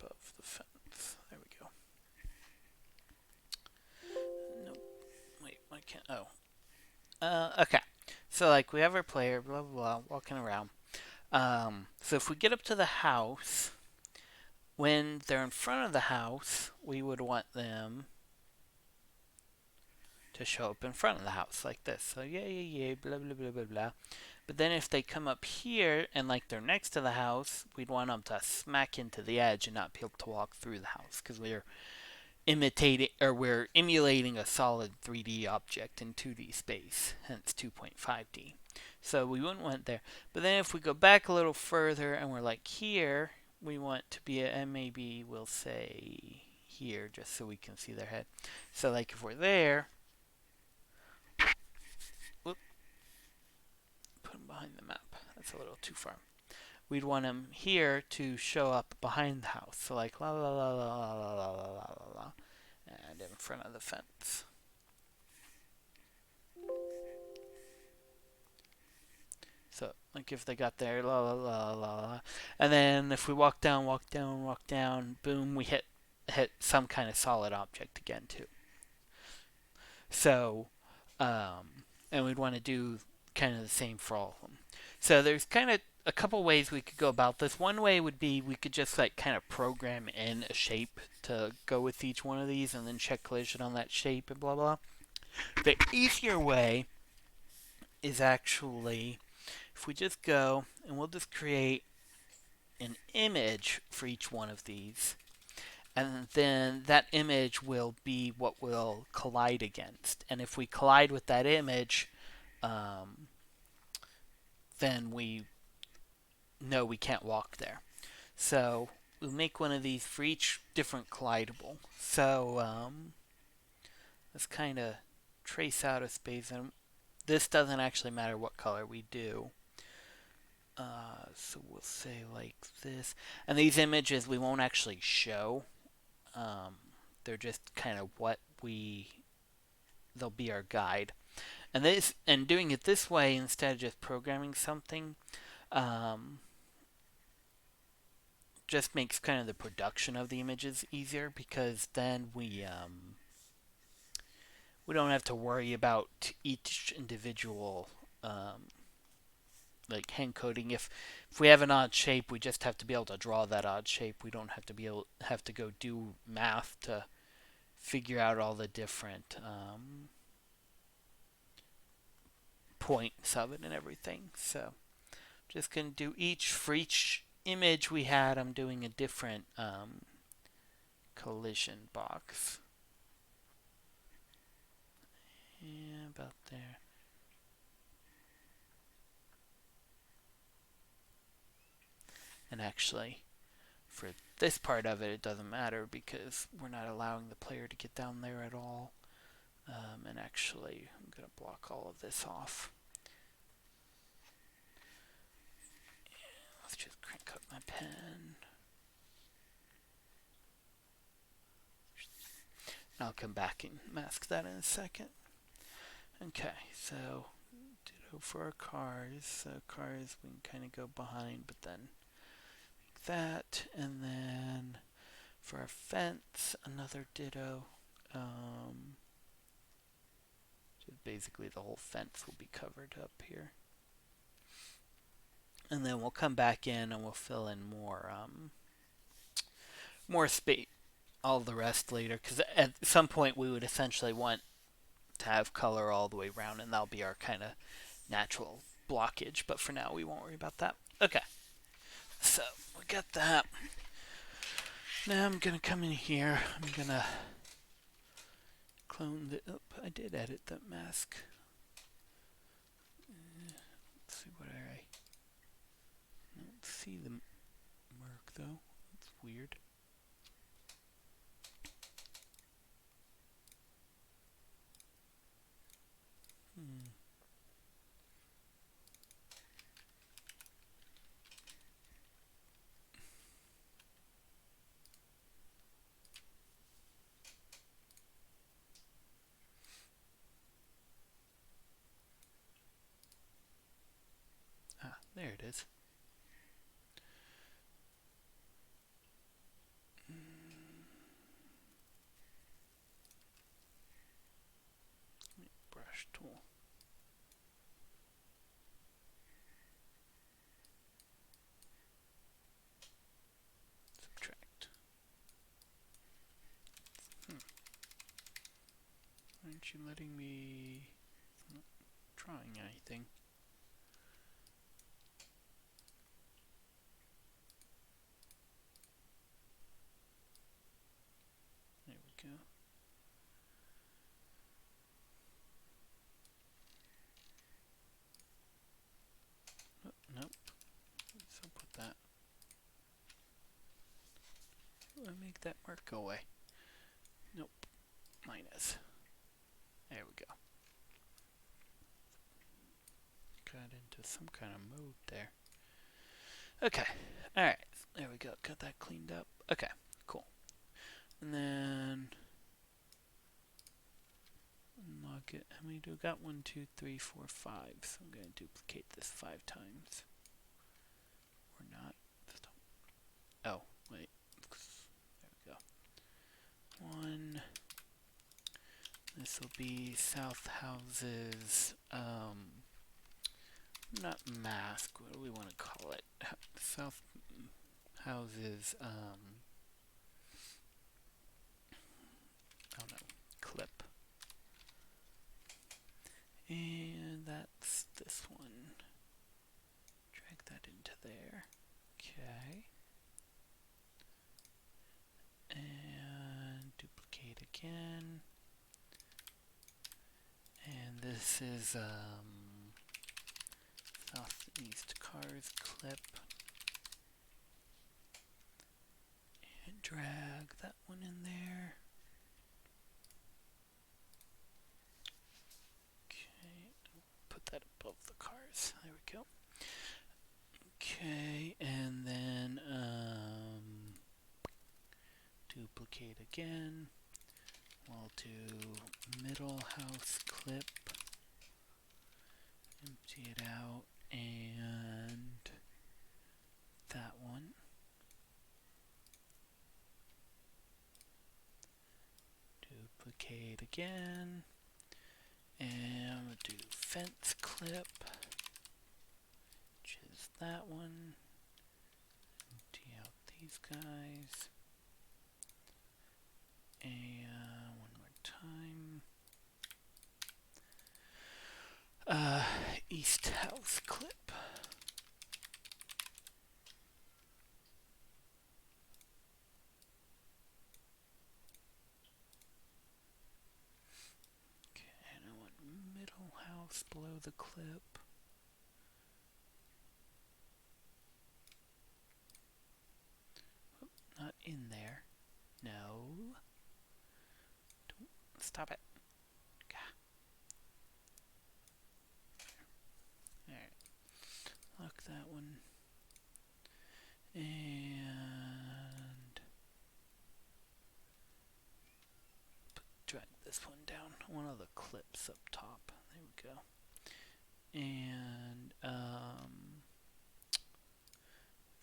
Above the fence. There we go. Nope. Wait, why can't... Oh. Okay. So, like, we have our player, blah, blah, blah, walking around. So if we get up to the house, when they're in front of the house, we would want them to show up in front of the house, like this. So, yeah, blah, blah, blah, blah, blah. But then if they come up here, and, like, they're next to the house, we'd want them to smack into the edge and not be able to walk through the house, because we're emulating a solid 3D object in 2D space, hence 2.5D. So we wouldn't want there. But then if we go back a little further and we're like here, we want to be, and maybe we'll say here just so we can see their head. So like if we're there, whoop, put them behind the map. That's a little too far. We'd want them here to show up behind the house. So like la la la la la la la la la la, and in front of the fence. So, like if they got there, la la la la la, and then if we walk down, boom, we hit some kind of solid object again too. So, and we'd want to do kind of the same for all of them. So there's kind of a couple ways we could go about this. One way would be we could just like kind of program in a shape to go with each one of these and then check collision on that shape and blah blah. The easier way is actually if we just go and we'll just create an image for each one of these, and then that image will be what we'll collide against. And if we collide with that image, then we know we can't walk there. So we'll make one of these for each different collidable. So let's kind of trace out a space, and this doesn't actually matter what color we do. So we'll say like this. And these images we won't actually show. They're just kind of they'll be our guide. And doing it this way instead of just programming something, just makes kind of the production of the images easier, because then we don't have to worry about each individual like hand coding. If we have an odd shape, we just have to be able to draw that odd shape. We don't have to go do math to figure out all the different points of it and everything. So just gonna do for each image we had, I'm doing a different collision box. Yeah, about there. And actually, for this part of it, it doesn't matter because we're not allowing the player to get down there at all. And actually, I'm going to block all of this off. Let's just crank up my pen. I'll come back and mask that in a second. Okay, so ditto for our cars. So cars we can kind of go behind, but then like that. And then for our fence, another ditto. Just basically the whole fence will be covered up here. And then we'll come back in and we'll fill in more space, all the rest later, because at some point we would essentially want to have color all the way around, and that'll be our kind of natural blockage. But for now, we won't worry about that. Okay, so we got that. Now I'm gonna come in here. I'm gonna clone the. Oh, I did edit that mask. Let's see what I don't see the mark though. That's weird. Ah, there it is. Brush tool. Subtract. Aren't you letting me? It's not drawing anything. There we go. Oh, nope. So put that. Will I make that mark go away? Nope. Minus. There we go. Got into some kind of mode there. Okay. Alright. There we go. Got that cleaned up. Okay. Cool. And then unlock it. How many do we got? 1, 2, 3, 4, 5. So I'm going to duplicate this 5 times. Or not. Oh, wait. There we go. 1. This will be South Houses, not mask, what do we want to call it? South Houses, I don't know, clip. And that's this one. Drag that into there. Okay. And duplicate again. And this is Southeast Cars clip. And drag that one in there. Okay, put that above the cars. There we go. Okay, and then duplicate again. We'll do middle house clip. Empty it out, and that one. Duplicate again, and we'll do fence clip, which is that one. Empty out these guys, and one more time. East house clip. Okay, and I want middle house below the clip. Oh, not in there. No. Don't stop it. Alright. Lock that one. And drag this one down. One of the clips up top. There we go. And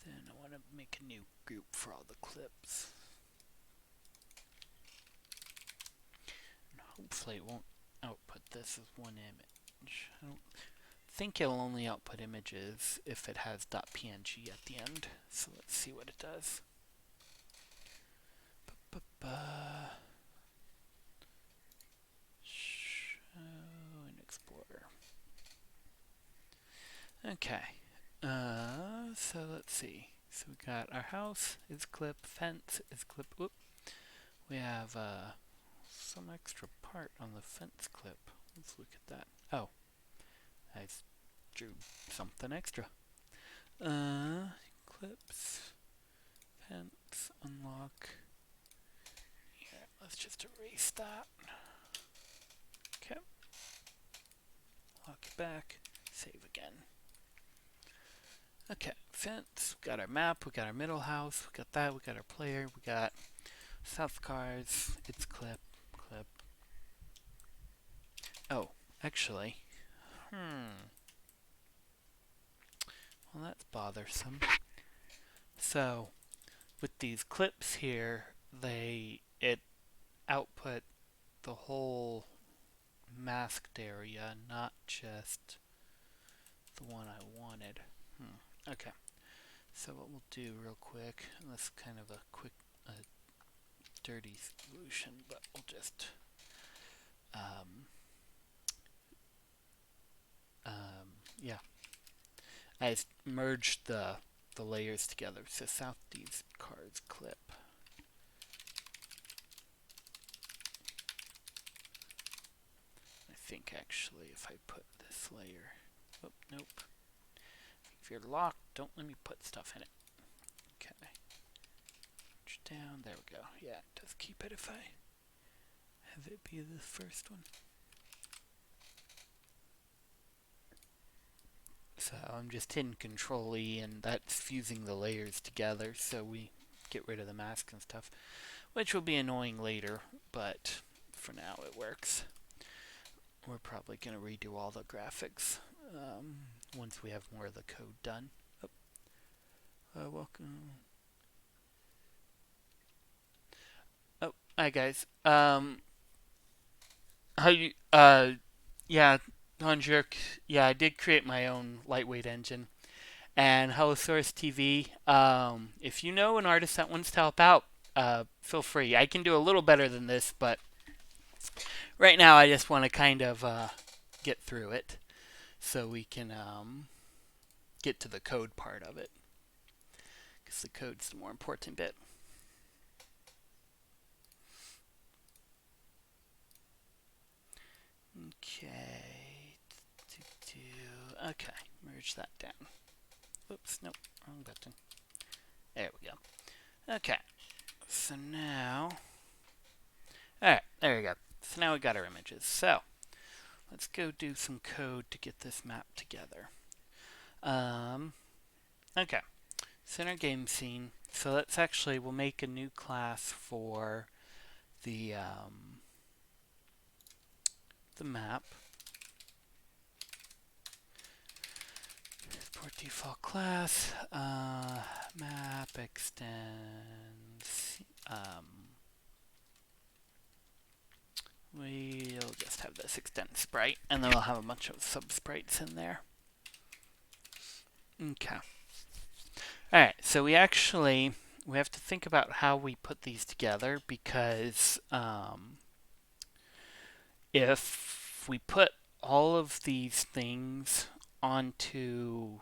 then I want to make a new group for all the clips. Hopefully it won't output this as one image. I don't think it'll only output images if it has .png at the end. So let's see what it does. Show in Explorer. Okay. So let's see. So we got our house is clip, fence is clip. Whoop. We have some extra part on the fence clip. Let's look at that. Oh, I drew something extra. Clips, fence, unlock. Here, let's just erase that. Okay. Lock it back. Save again. Okay, fence. We got our map. We got our middle house. We got that. We got our player. We got South cars. It's clip. Oh, actually. Well, that's bothersome. So, with these clips here, it output the whole masked area, not just the one I wanted. Okay. So what we'll do real quick, and this is kind of a quick, dirty solution, but we'll just yeah. I merged the layers together. So South these cards clip. I think actually if I put this layer, oh nope. If you're locked, don't let me put stuff in it. Okay. Push down. There we go. Yeah, it does keep it if I have it be the first one. So I'm just hitting Control E, and that's fusing the layers together, so we get rid of the mask and stuff, which will be annoying later, but for now it works. We're probably going to redo all the graphics once we have more of the code done. Welcome. Oh, hi guys. How you? Yeah, Jerk. Yeah, I did create my own lightweight engine. And Hellosaurus TV. If you know an artist that wants to help out, feel free. I can do a little better than this, but right now I just want to kind of get through it so we can get to the code part of it, because the code's the more important bit. Okay. Okay, merge that down. Oops, nope, wrong button. There we go. Okay, so now, alright, there we go. So now we got our images. So let's go do some code to get this map together. Okay, center game scene. So let's actually, we'll make a new class for the map. Export default class, map extends. We'll just have this extend sprite, and then we'll have a bunch of sub sprites in there. Okay. Alright, so we have to think about how we put these together, because if we put all of these things onto,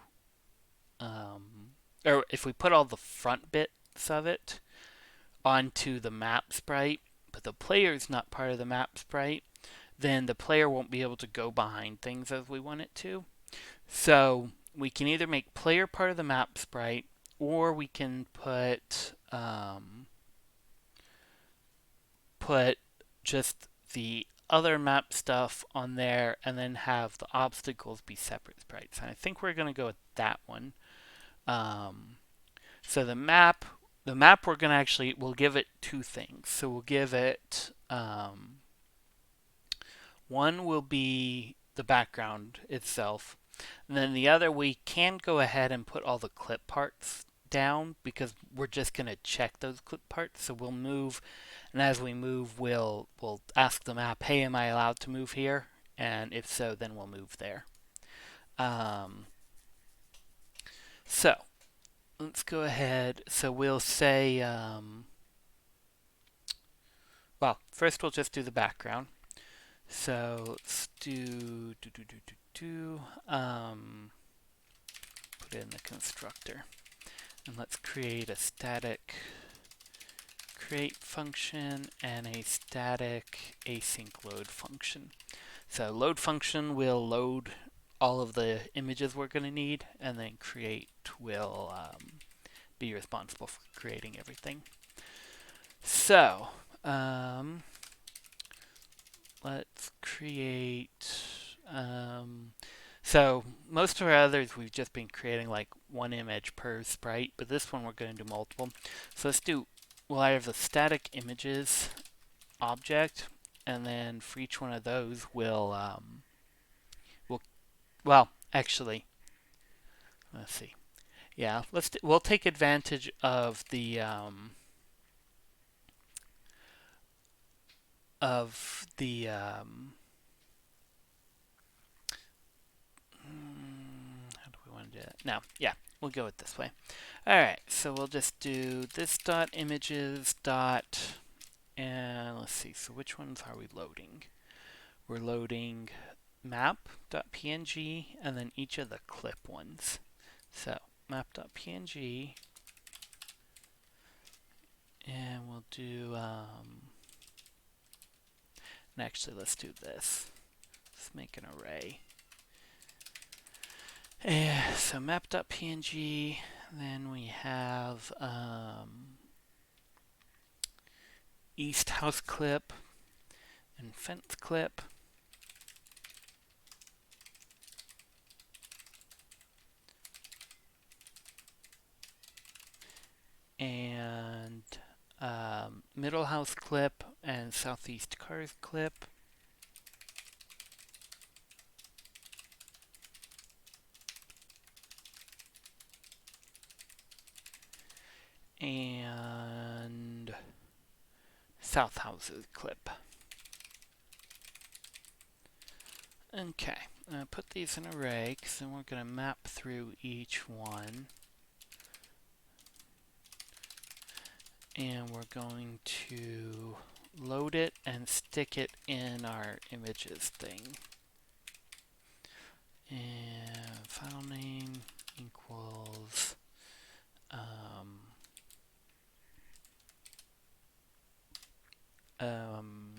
or if we put all the front bits of it onto the map sprite, but the player's not part of the map sprite, then the player won't be able to go behind things as we want it to. So we can either make player part of the map sprite, or we can put just the other map stuff on there, and then have the obstacles be separate sprites. And I think we're going to go with that one. So the map we're going to we'll give it two things. So we'll give it, one will be the background itself, and then the other, we can go ahead and put all the clip parts down because we're just going to check those clip parts. So we'll move, and as we move, we'll ask the map, hey, am I allowed to move here? And if so, then we'll move there. So let's go ahead. So we'll say, well, first we'll just do the background. So let's put in the constructor. And let's create a static create function and a static async load function. So load function will load all of the images we're going to need, and then create will be responsible for creating everything. So let's create. So most of our others we've just been creating like one image per sprite, but this one we're going to do multiple. So let's do. We'll have the static images object, and then for each one of those we'll well, actually, let's see. Yeah, we'll take advantage of the how do we want to do that? No, yeah, we'll go it this way. All right, so we'll just do this dot images dot, and let's see. So which ones are we loading? We're loading map.png and then each of the clip ones. So map.png, and we'll do and actually let's do this. Let's make an array. So map.png, then we have east house clip and fence clip. And middle house clip and southeast cars clip. And south houses clip. Okay, I'm going to put these in an array because then we're going to map through each one. And we're going to load it and stick it in our images thing. And file name equals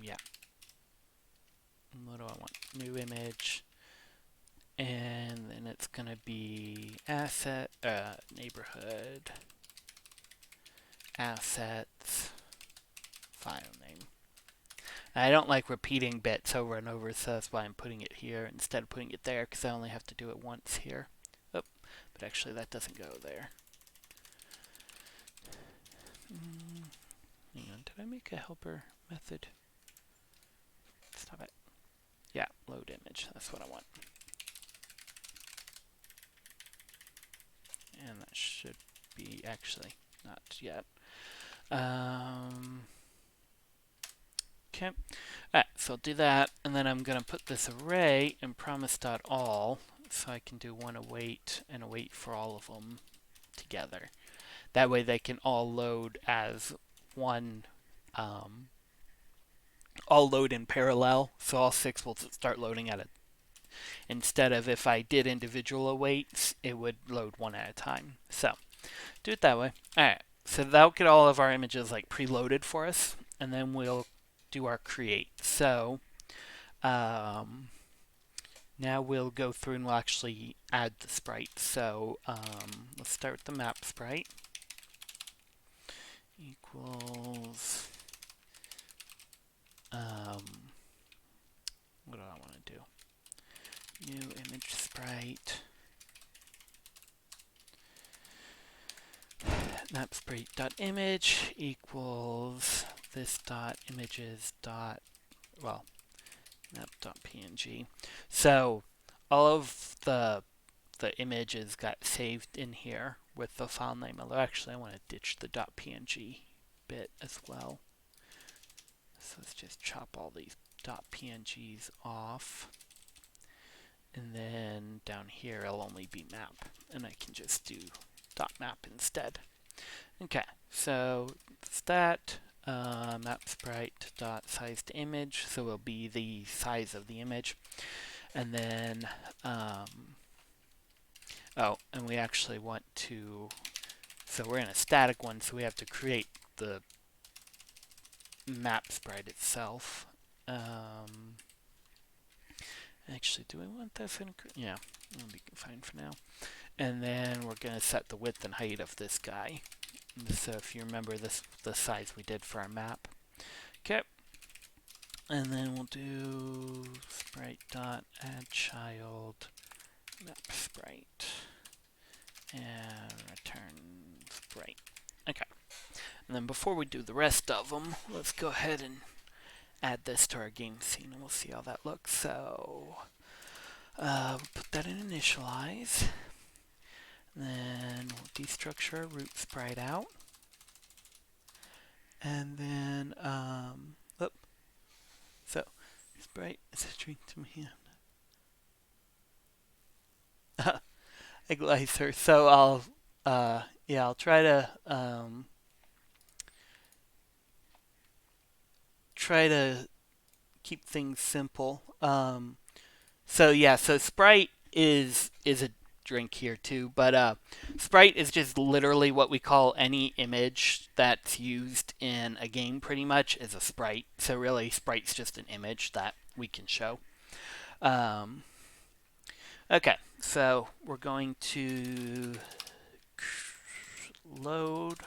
yeah. What do I want? New image. And then it's going to be asset, neighborhood, assets, file name. I don't like repeating bits over and over, so that's why I'm putting it here instead of putting it there, because I only have to do it once here. Oh, but actually that doesn't go there. Hang on, did I make a helper method? Stop it. Yeah, load image, that's what I want. And that should be actually not yet. Okay. Alright, so I'll do that, and then I'm going to put this array in promise.all so I can do one await and await for all of them together. That way they can all load as one, all load in parallel, so all 6 will start loading at it. Instead of if I did individual awaits, it would load one at a time. So, do it that way. Alright, so that'll get all of our images like preloaded for us, and then we'll do our create. So, now we'll go through and we'll actually add the sprite. So, let's start with the map sprite. Equals, what do I want to do? New image sprite. Map sprite.image equals this dot images dot, well, map.png. So all of the images got saved in here with the file name. Although actually I want to ditch the .png bit as well. So let's just chop all these .pngs off. And then down here it'll only be map. And I can just do .map instead. Okay, so it's that. Map sprite dot size to image, so it'll be the size of the image. And then, oh, and we actually want to, so we're in a static one, so we have to create the map sprite itself. Actually, do we want this in? Yeah, that'll be fine for now. And then we're going to set the width and height of this guy. So if you remember this, the size we did for our map. Okay. And then we'll do sprite dot add child map sprite and return sprite. Okay. And then before we do the rest of them, let's go ahead and add this to our game scene and we'll see how that looks. So we'll put that in initialize. Then we'll destructure our root sprite out. And then, so sprite is a string to me. A glycer. So I'll try to keep things simple. So Sprite is a drink here too, but Sprite is just literally what we call any image that's used in a game pretty much is a sprite. So really Sprite's just an image that we can show. Okay, so we're going to load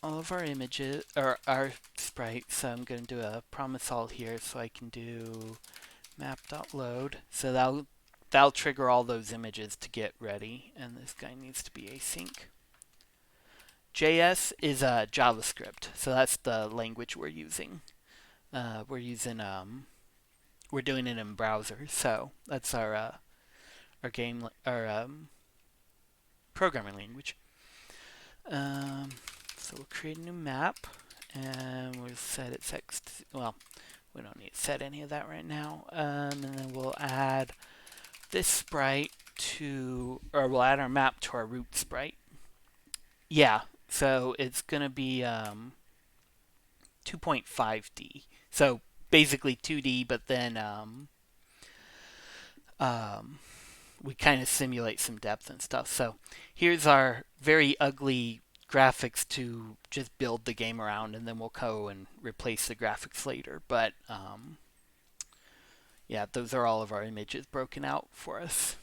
all of our images, or our sprites. So I'm going to do a promise all here so I can do map.load. So that'll trigger all those images to get ready. And this guy needs to be async. JS is JavaScript. So that's the language we're using. We're doing it in browser. So that's our programming language. So we'll create a new map, and we'll set its X. Well, we don't need to set any of that right now. And then we'll add this sprite to, or we'll add our map to our root sprite. Yeah, so it's gonna be 2.5D. So basically 2D, but then we kind of simulate some depth and stuff. So here's our very ugly graphics to just build the game around, and then we'll go and replace the graphics later. But yeah, those are all of our images broken out for us.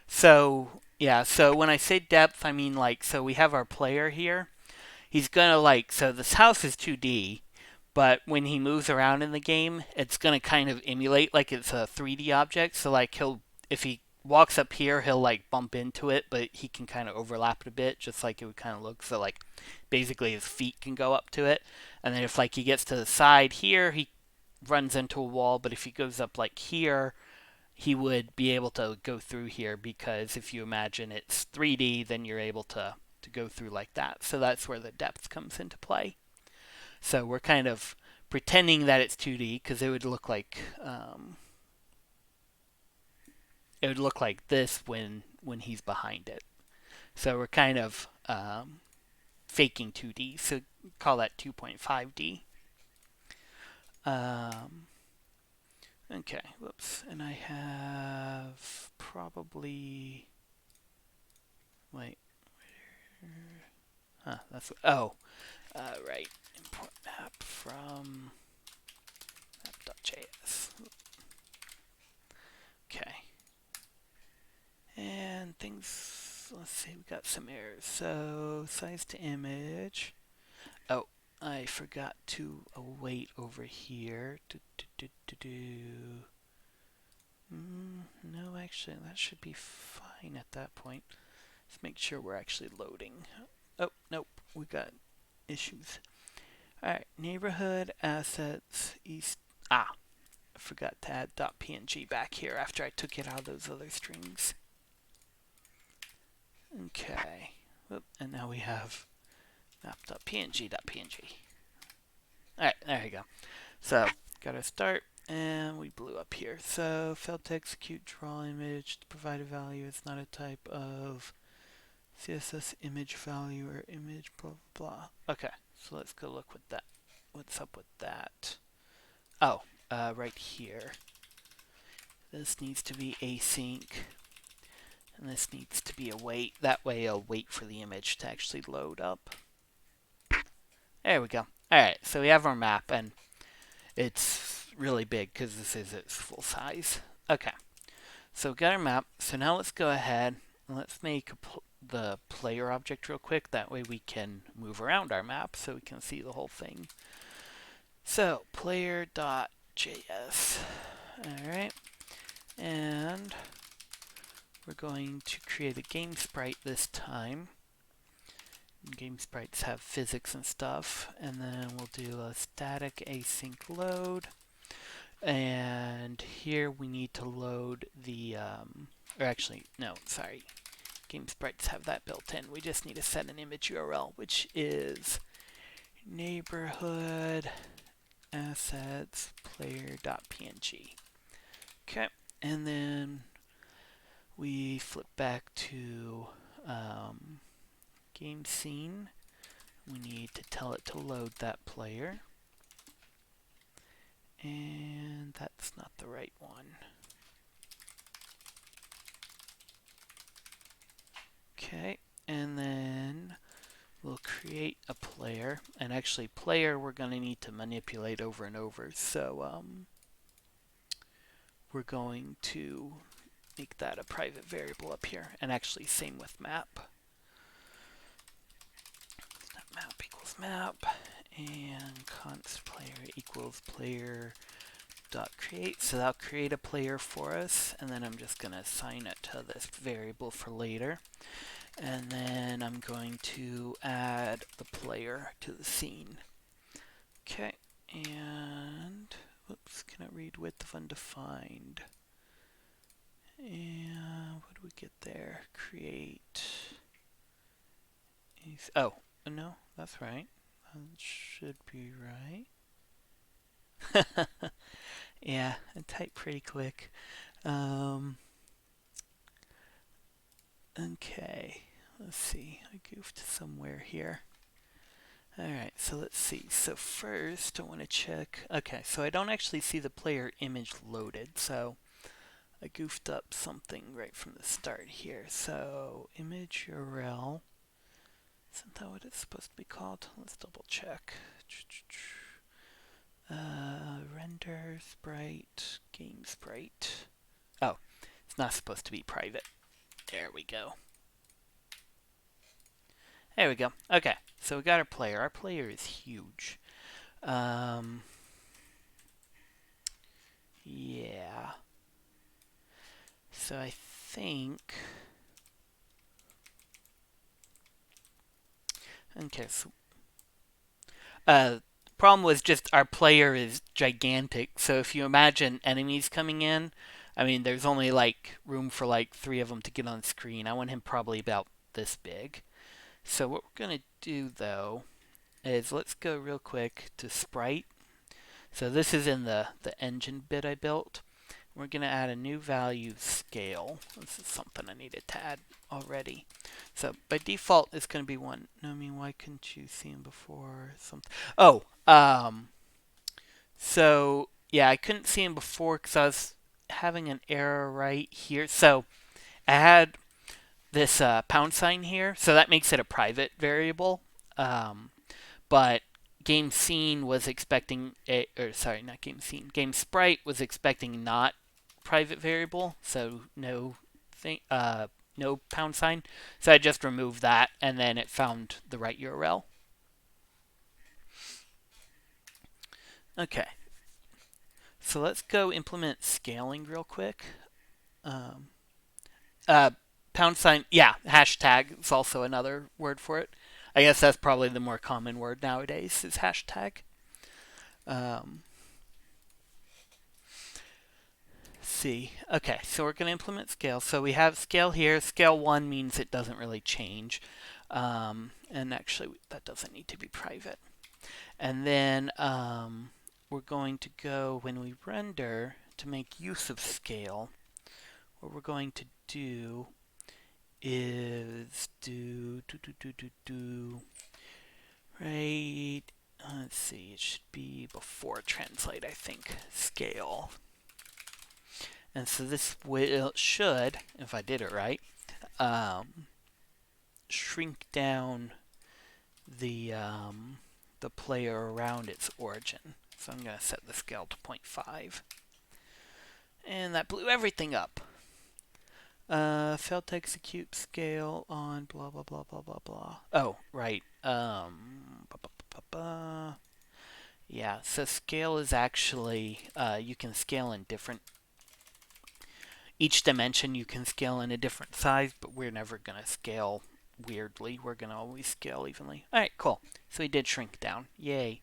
So yeah, so when I say depth, I mean like, so we have our player here. He's gonna like, so this house is 2D, but when he moves around in the game, it's gonna kind of emulate like it's a 3D object. So like if he walks up here, he'll like bump into it, but he can kind of overlap it a bit, just like it would kind of look. So like basically his feet can go up to it, and then if like he gets to the side here, he runs into a wall. But if he goes up like here, he would be able to go through here, because if you imagine it's 3D, then you're able to go through like that. So that's where the depth comes into play. So we're kind of pretending that it's 2D because it would look like this when he's behind it. So we're kind of faking 2D. So call that 2.5D. Okay, whoops. And I have probably, wait. Huh, that's, right. Import map from map.js. Okay. And things, let's see, we got some errors. So size to image. Oh, I forgot to await over here. No, actually, that should be fine at that point. Let's make sure we're actually loading. Oh, nope, we got issues. Alright, neighborhood, assets, east. forgot to add .png back here after I took it out of those other strings. Okay. Oop, and now we have map.png.png. Alright, there you go. So, got to start, and we blew up here. So, failed to execute draw image to provide a value. It's not a type of CSS image value or image blah blah blah. Okay, so let's go look with that. What's up with that? Oh, right here. This needs to be async, and this needs to be await. That way I'll wait for the image to actually load up. There we go. Alright, so we have our map, and it's really big because this is its full size. Okay, so we got our map. So now let's go ahead and let's make the player object real quick. That way we can move around our map so we can see the whole thing. So player.js. Alright, and we're going to create a game sprite this time. Game sprites have physics and stuff, and then we'll do a static async load, and here we need to load the or actually no, sorry, game sprites have that built in. We just need to set an image URL, which is neighborhood assets player.png. Okay, and then we flip back to game scene. We need to tell it to load that player. And that's not the right one. Okay, and then we'll create a player. And actually player we're going to need to manipulate over and over. So we're going to make that a private variable up here. And actually same with map. Map equals map, and const player equals player dot create. So that'll create a player for us, and then I'm just going to assign it to this variable for later. And then I'm going to add the player to the scene. Okay, and whoops, can I read width of undefined? And what do we get there? Create. Oh. No, that's right. That should be right. Yeah, I type pretty quick. Okay, let's see. I goofed somewhere here. Alright, so let's see. So first, I want to check. Okay, so I don't actually see the player image loaded, so I goofed up something right from the start here. So image URL. Isn't that what it's supposed to be called? Let's double check. Render sprite, game sprite. Oh, it's not supposed to be private. There we go. There we go. Okay, so we got our player. Our player is huge. Yeah. So I think... Okay, so problem was just our player is gigantic. So if you imagine enemies coming in, I mean, there's only like room for like 3 of them to get on the screen. I want him probably about this big. So what we're going to do though is let's go real quick to sprite. So this is in the engine bit I built. We're going to add a new value scale. This is something I needed to add already. So by default, it's going to be 1. No, I mean, why couldn't you see him before? Something. Oh, so yeah, I couldn't see him before because I was having an error right here. So I had this pound sign here, so that makes it a private variable. But game scene was expecting not game scene. Game sprite was expecting not private variable, so no pound sign. So I just removed that, and then it found the right URL. Okay, so let's go implement scaling real quick. Pound sign, yeah, hashtag is also another word for it. I guess that's probably the more common word nowadays is hashtag. see. Okay, so we're going to implement scale. So we have scale here. Scale 1 means it doesn't really change. And actually, that doesn't need to be private. And then we're going to go, when we render, to make use of scale, what we're going to do is right, let's see, it should be before translate, I think, scale. And so this should, if I did it right, shrink down the player around its origin. So I'm going to set the scale to 0.5. And that blew everything up. Failed to execute scale on blah blah blah blah blah blah. Oh, right. Yeah, so scale is actually, you can scale in different, each dimension you can scale in a different size, but we're never going to scale weirdly. We're going to always scale evenly. Alright, cool. So we did shrink down. Yay.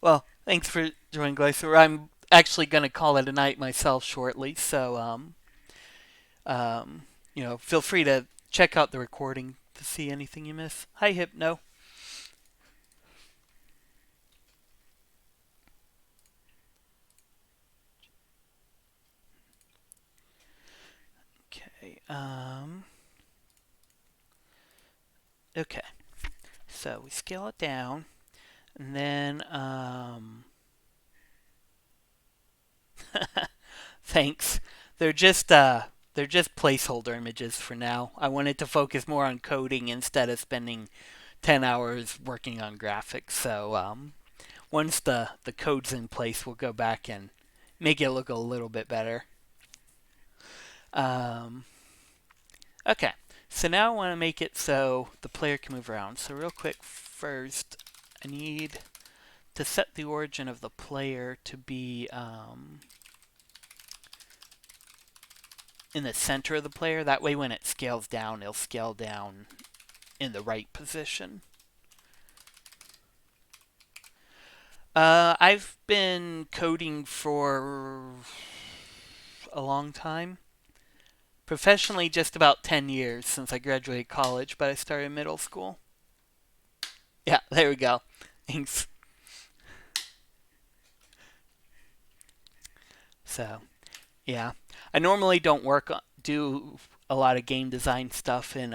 Well, thanks for joining, Gleiser. I'm actually going to call it a night myself shortly, so feel free to check out the recording to see anything you miss. Hi, Hypno. Okay. Okay. So we scale it down, and then thanks. They're just placeholder images for now. I wanted to focus more on coding instead of spending 10 hours working on graphics. So once the code's in place, we'll go back and make it look a little bit better. Okay, so now I want to make it so the player can move around. So real quick, first I need to set the origin of the player to be in the center of the player. That way when it scales down, it'll scale down in the right position. I've been coding for a long time. Professionally, just about 10 years since I graduated college, but I started middle school. Yeah, there we go. Thanks. So, yeah. I normally don't do a lot of game design stuff in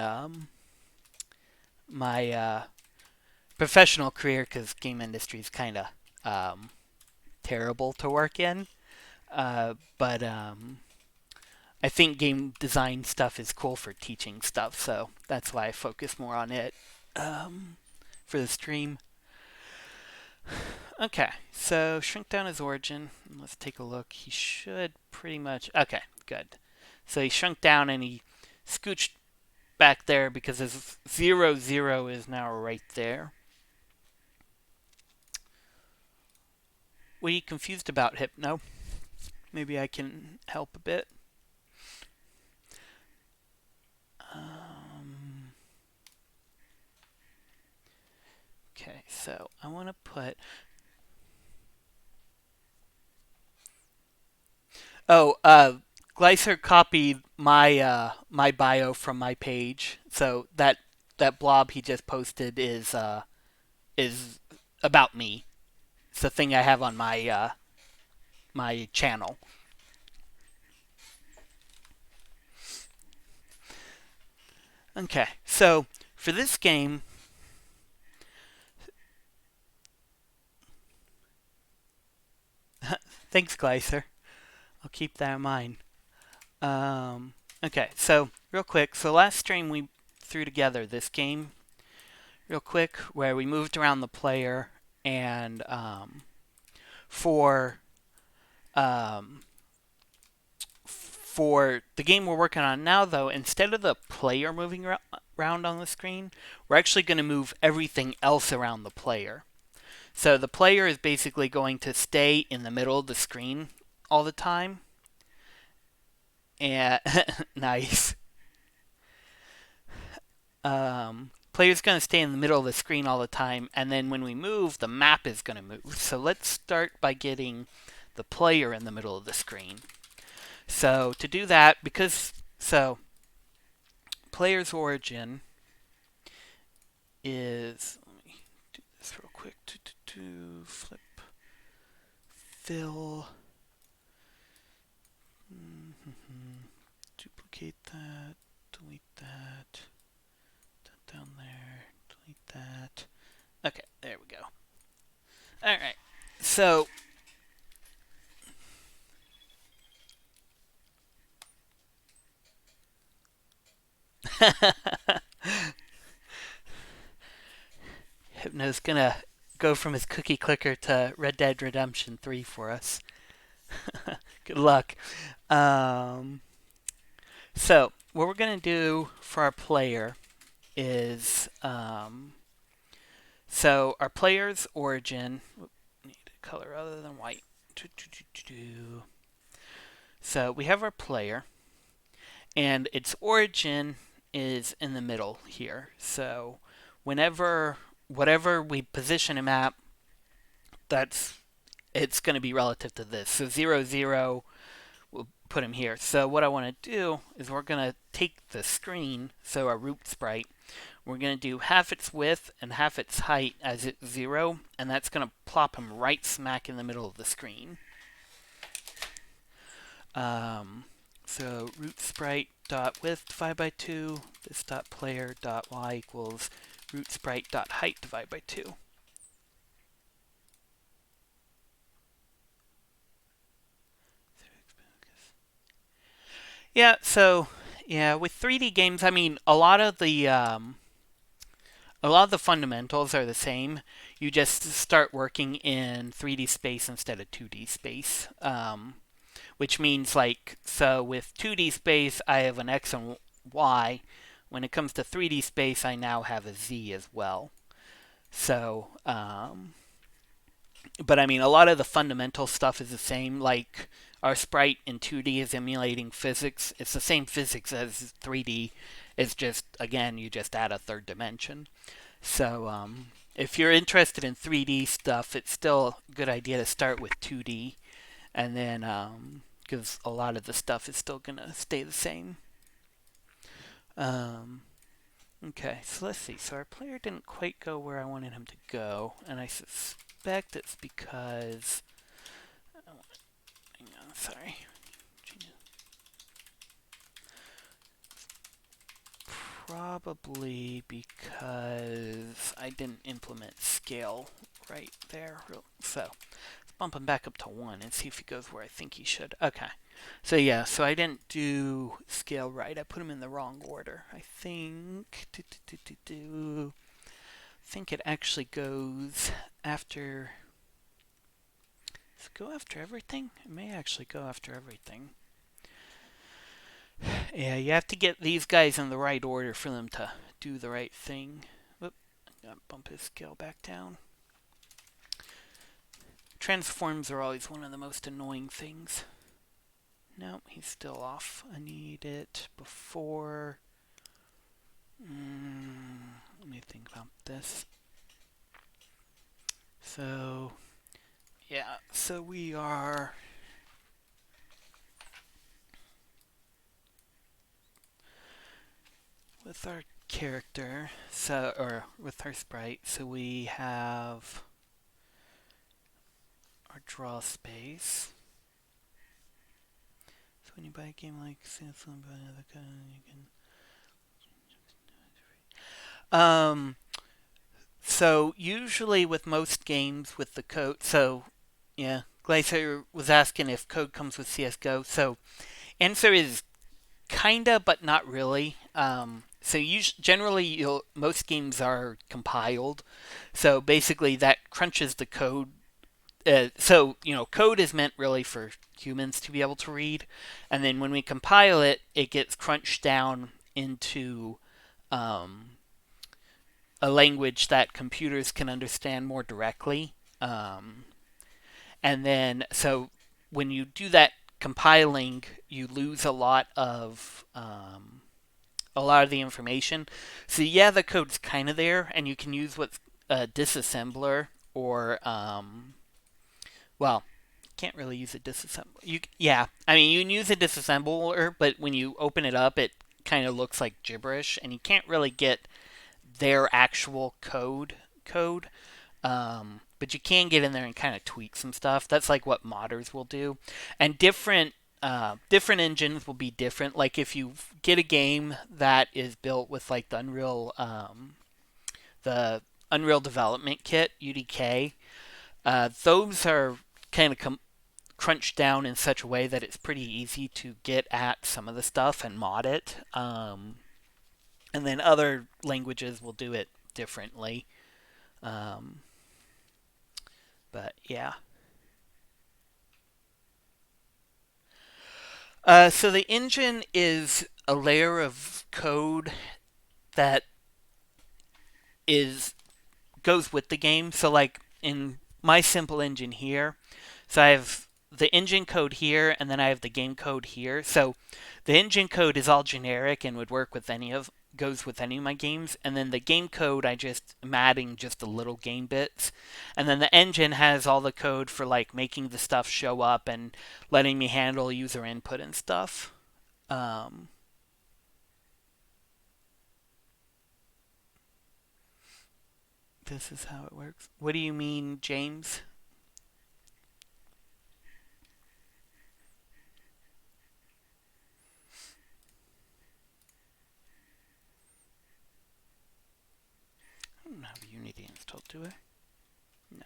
my professional career because game industry is kind of terrible to work in. But I think game design stuff is cool for teaching stuff, so that's why I focus more on it for the stream. Okay, so shrink down his origin. Let's take a look. He should pretty much... Okay, good. So he shrunk down and he scooched back there because his 0, 0 is now right there. What are you confused about, Hypno? Maybe I can help a bit. Okay, so I want to put... Oh, Gleiser copied my bio from my page, so that blob he just posted is about me. It's the thing I have on my channel. Okay, so for this game, thanks, Gleiser. I'll keep that in mind. Okay, so real quick, so last stream we threw together this game real quick where we moved around the player and for the game we're working on now, though, instead of the player moving around on the screen, we're actually going to move everything else around the player. So the player is basically going to stay in the middle of the screen all the time. And nice. player's going to stay in the middle of the screen all the time, and then when we move, the map is going to move. So let's start by getting the player in the middle of the screen. So to do that, player's origin is, let me do this real quick, flip, fill, duplicate that, delete that, down there, delete that. Okay, there we go. All right, so Hypno's gonna go from his cookie clicker to Red Dead Redemption 3 for us. Good luck. Um, so, what we're gonna do for our player is, so our player's origin, need a color other than white. So we have our player, and its origin is in the middle here. So whatever we position him at, it's going to be relative to this. So 0, 0, we'll put him here. So what I want to do is we're going to take the screen, so our root sprite, we're going to do half its width and half its height as it's 0, and that's going to plop him right smack in the middle of the screen. So root sprite dot width divided by 2, this dot player dot y equals root sprite dot height divided by 2. Yeah, so yeah, with 3D games, I mean, a lot of the fundamentals are the same. You just start working in 3D space instead of 2D space. Which means, like, so with 2D space, I have an X and Y. When it comes to 3D space, I now have a Z as well. So, but I mean, a lot of the fundamental stuff is the same. Like, our sprite in 2D is emulating physics. It's the same physics as 3D. It's just, again, you just add a third dimension. So, if you're interested in 3D stuff, it's still a good idea to start with 2D. And then, because a lot of the stuff is still going to stay the same. Okay, so let's see. So our player didn't quite go where I wanted him to go. And I suspect it's because... Hang on, sorry. Probably because I didn't implement scale right there. So let's bump him back up to 1 and see if he goes where I think he should. Okay. So yeah, so I didn't do scale right. I put him in the wrong order. I think it actually goes after... Does it go after everything? It may actually go after everything. Yeah, you have to get these guys in the right order for them to do the right thing. Whoop, I gotta bump his scale back down. Transforms are always one of the most annoying things. No, he's still off. I need it before... let me think about this. So, yeah, so we are... with our character, or with our sprite, so we have our draw space. So when you buy a game like Samsung, you can... So usually with most games with the code, so yeah, Glacier was asking if code comes with CS:GO. So answer is kinda, but not really. So generally, most games are compiled. So basically, that crunches the code. So code is meant really for humans to be able to read, and then when we compile it, it gets crunched down into a language that computers can understand more directly. And then, so when you do that compiling, you lose a lot of a lot of the information. So yeah, the code's kind of there, and you can use what's a disassembler or well, can't really use a disassembler. Yeah, I mean you can use a disassembler, but when you open it up, it kind of looks like gibberish, and you can't really get their actual code. But you can get in there and kind of tweak some stuff. That's like what modders will do, and different engines will be different. Like if you get a game that is built with like the Unreal Development Kit (UDK), those are kind of crunched down in such a way that it's pretty easy to get at some of the stuff and mod it. And then other languages will do it differently. Um, but yeah. So the engine is a layer of code that is goes with the game. So like in my simple engine here, so I have the engine code here and then I have the game code here. So the engine code is all generic and would work with any of goes with any of my games, and then the game code I just am adding just the little game bits, and then the engine has all the code for like making the stuff show up and letting me handle user input and stuff. Um, this is how it works. What do you mean, James? I don't have Unity installed, do I? No.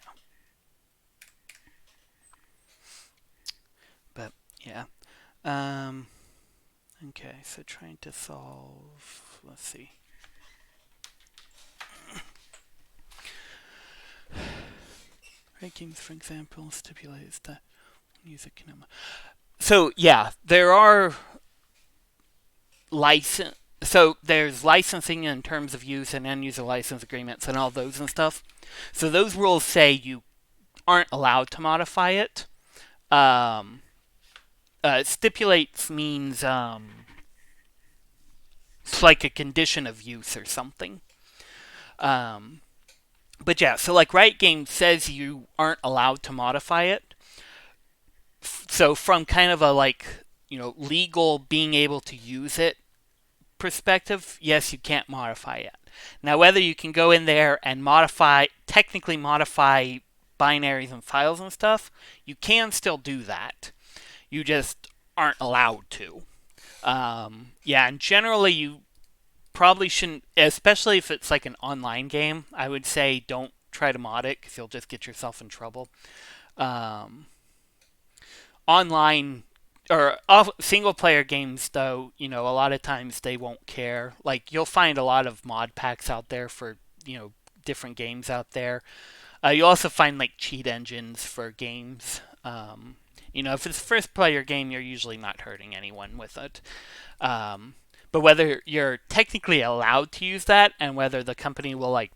But yeah. Um, okay, so trying to solve. Let's see. Right games, for example, stipulates that music can. So yeah, there are license. So there's licensing in terms of use and end user license agreements and all those and stuff. So those rules say you aren't allowed to modify it. Um, stipulates means it's like a condition of use or something. Um, but yeah, so like Riot Games says you aren't allowed to modify it. So from kind of a like legal being able to use it perspective, yes, you can't modify it. Now whether you can go in there and technically modify binaries and files and stuff, you can still do that. You just aren't allowed to. Yeah, and generally you probably shouldn't, especially if it's like an online game. I would say don't try to mod it because you'll just get yourself in trouble. Um, online or single player games, though, a lot of times they won't care. Like you'll find a lot of mod packs out there for different games out there. You also find like cheat engines for games. If it's a first player game, you're usually not hurting anyone with it. Um, but whether you're technically allowed to use that and whether the company will like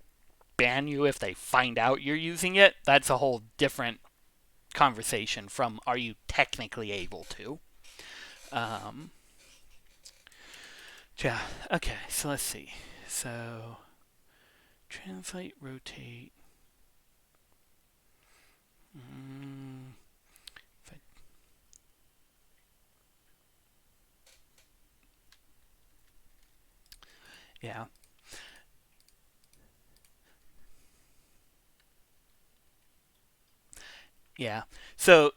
ban you if they find out you're using it, that's a whole different conversation from are you technically able to. Um, yeah, okay, so let's see. So, translate, rotate. Mm, I, yeah, yeah. So,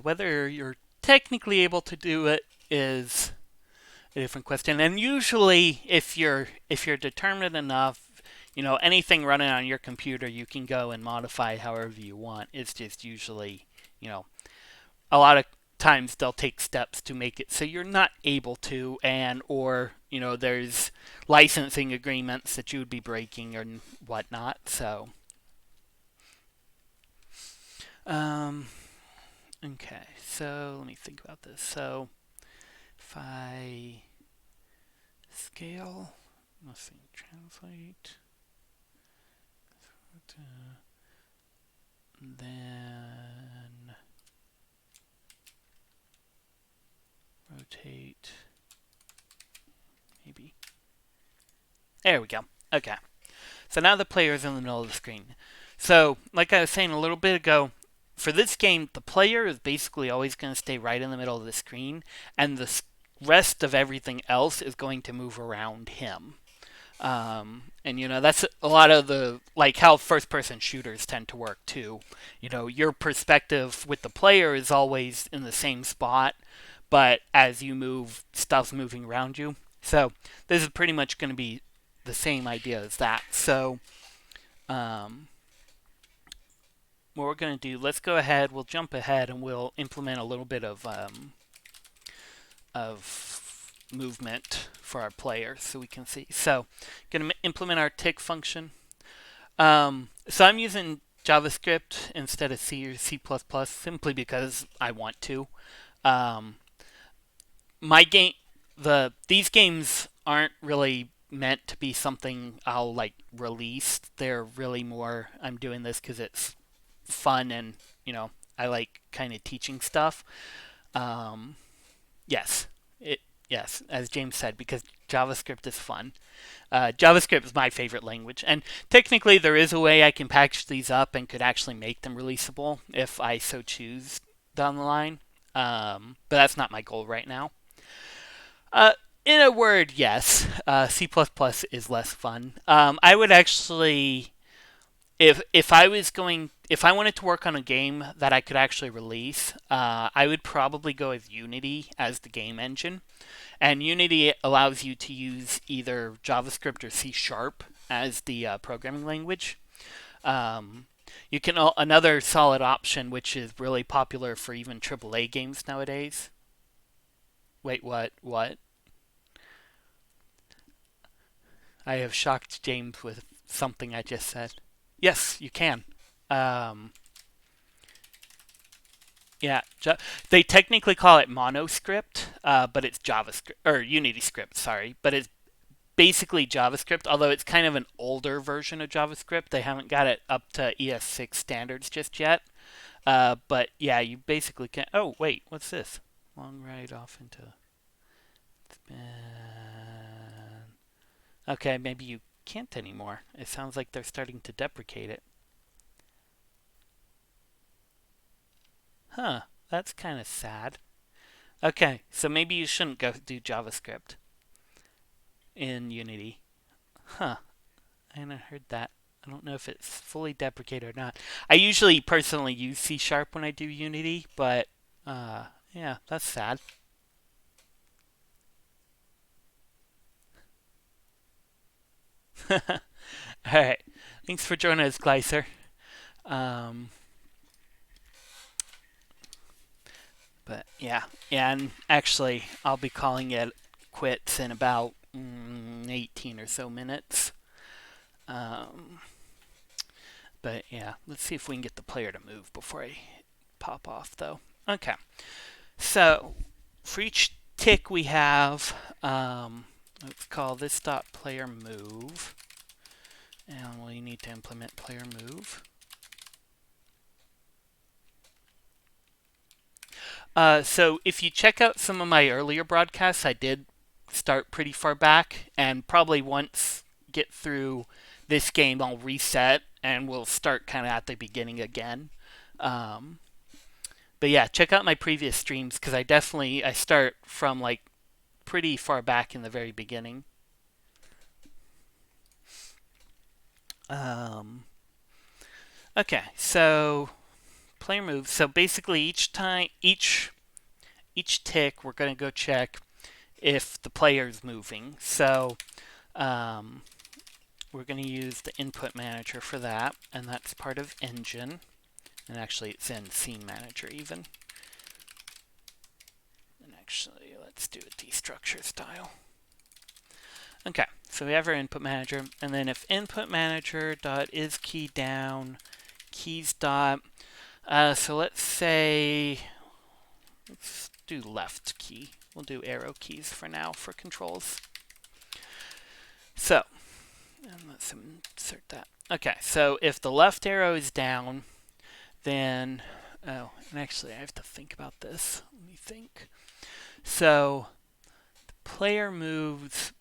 whether you're technically able to do it is a different question. And usually, if you're determined enough, anything running on your computer, you can go and modify however you want. It's just usually, you know, a lot of times they'll take steps to make it so you're not able to, and or there's licensing agreements that you would be breaking and whatnot. So, um, okay. So let me think about this. So if I scale, let's see, translate, then rotate, maybe. There we go. Okay. So now the player is in the middle of the screen. So, like I was saying a little bit ago, for this game, the player is basically always going to stay right in the middle of the screen, and the rest of everything else is going to move around him. And that's a lot of the like how first-person shooters tend to work too. Your perspective with the player is always in the same spot, but as you move, stuff's moving around you. So this is pretty much going to be the same idea as that. So what we're going to do, let's go ahead, we'll jump ahead and we'll implement a little bit of movement for our player so we can see. So going to implement our tick function. So I'm using JavaScript instead of C or C++ simply because I want to. These games aren't really meant to be something I'll like release. They're really more I'm doing this because it's fun and I like kind of teaching stuff. Yes, yes, as James said, because JavaScript is fun. JavaScript is my favorite language, and technically there is a way I can package these up and could actually make them releasable if I so choose down the line. But that's not my goal right now. In a word, yes, C++ is less fun. I would actually, if I wanted to work on a game that I could actually release, I would probably go with Unity as the game engine. And Unity allows you to use either JavaScript or C# as the programming language. You can another solid option, which is really popular for even AAA games nowadays. Wait, what? What? I have shocked James with something I just said. Yes, you can. Yeah, they technically call it Monoscript, but it's JavaScript or Unity script. Sorry, but it's basically JavaScript. Although it's kind of an older version of JavaScript, they haven't got it up to ES6 standards just yet. But yeah, you basically can. Oh wait, what's this? Long ride off into. Okay, maybe you can't anymore. It sounds like they're starting to deprecate it. Huh, that's kind of sad. Okay, so maybe you shouldn't go do JavaScript in Unity. Huh, I haven't heard that. I don't know if it's fully deprecated or not. I usually personally use C# when I do Unity, but yeah, that's sad. All right, thanks for joining us, Gleiser. Um, but yeah, and actually, I'll be calling it quits in about 18 or so minutes. Um, but yeah, let's see if we can get the player to move before I pop off, though. Okay, so for each tick we have, let's call this dot player move, and we need to implement player move. So if you check out some of my earlier broadcasts, I did start pretty far back, and probably once get through this game, I'll reset and we'll start kind of at the beginning again. But yeah, check out my previous streams because I start from like pretty far back in the very beginning. Okay, so player move. So basically, each tick, we're going to go check if the player's moving. So we're going to use the input manager for that, and that's part of engine. And actually, it's in scene manager even. And actually, let's do a destructure style. Okay, so we have our input manager, and then if input manager dot is key down keys dot. So let's say let's do left key. We'll do arrow keys for now for controls. So, and let's insert that. Okay, so if the left arrow is down, then and actually I have to think about this. Let me think. So player moves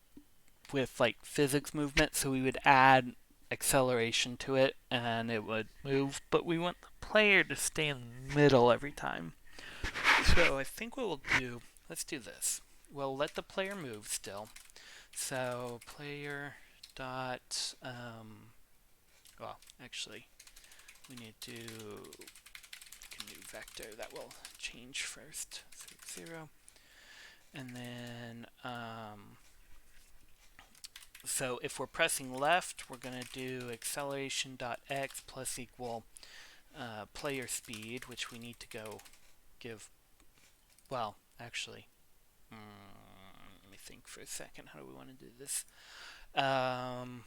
with like physics movement, so we would add acceleration to it and it would move, but we want the player to stay in the middle every time. So I think what we'll do, let's do this. We'll let the player move still. So player dot, well, actually, we need to make a new vector that will change first. So 0. And then, so if we're pressing left, we're going to do acceleration.x plus equal player speed, which we need to go give, well, actually, let me think for a second. How do we want to do this? Let's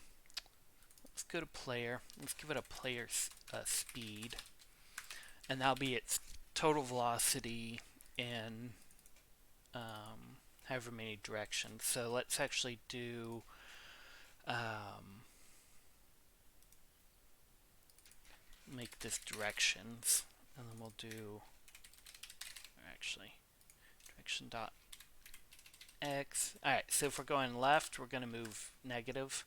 go to player. Let's give it a player speed. And that'll be its total velocity in however many directions. So let's actually do make this directions, and then we'll do actually direction dot x. All right, so if we're going left, we're going to move negative.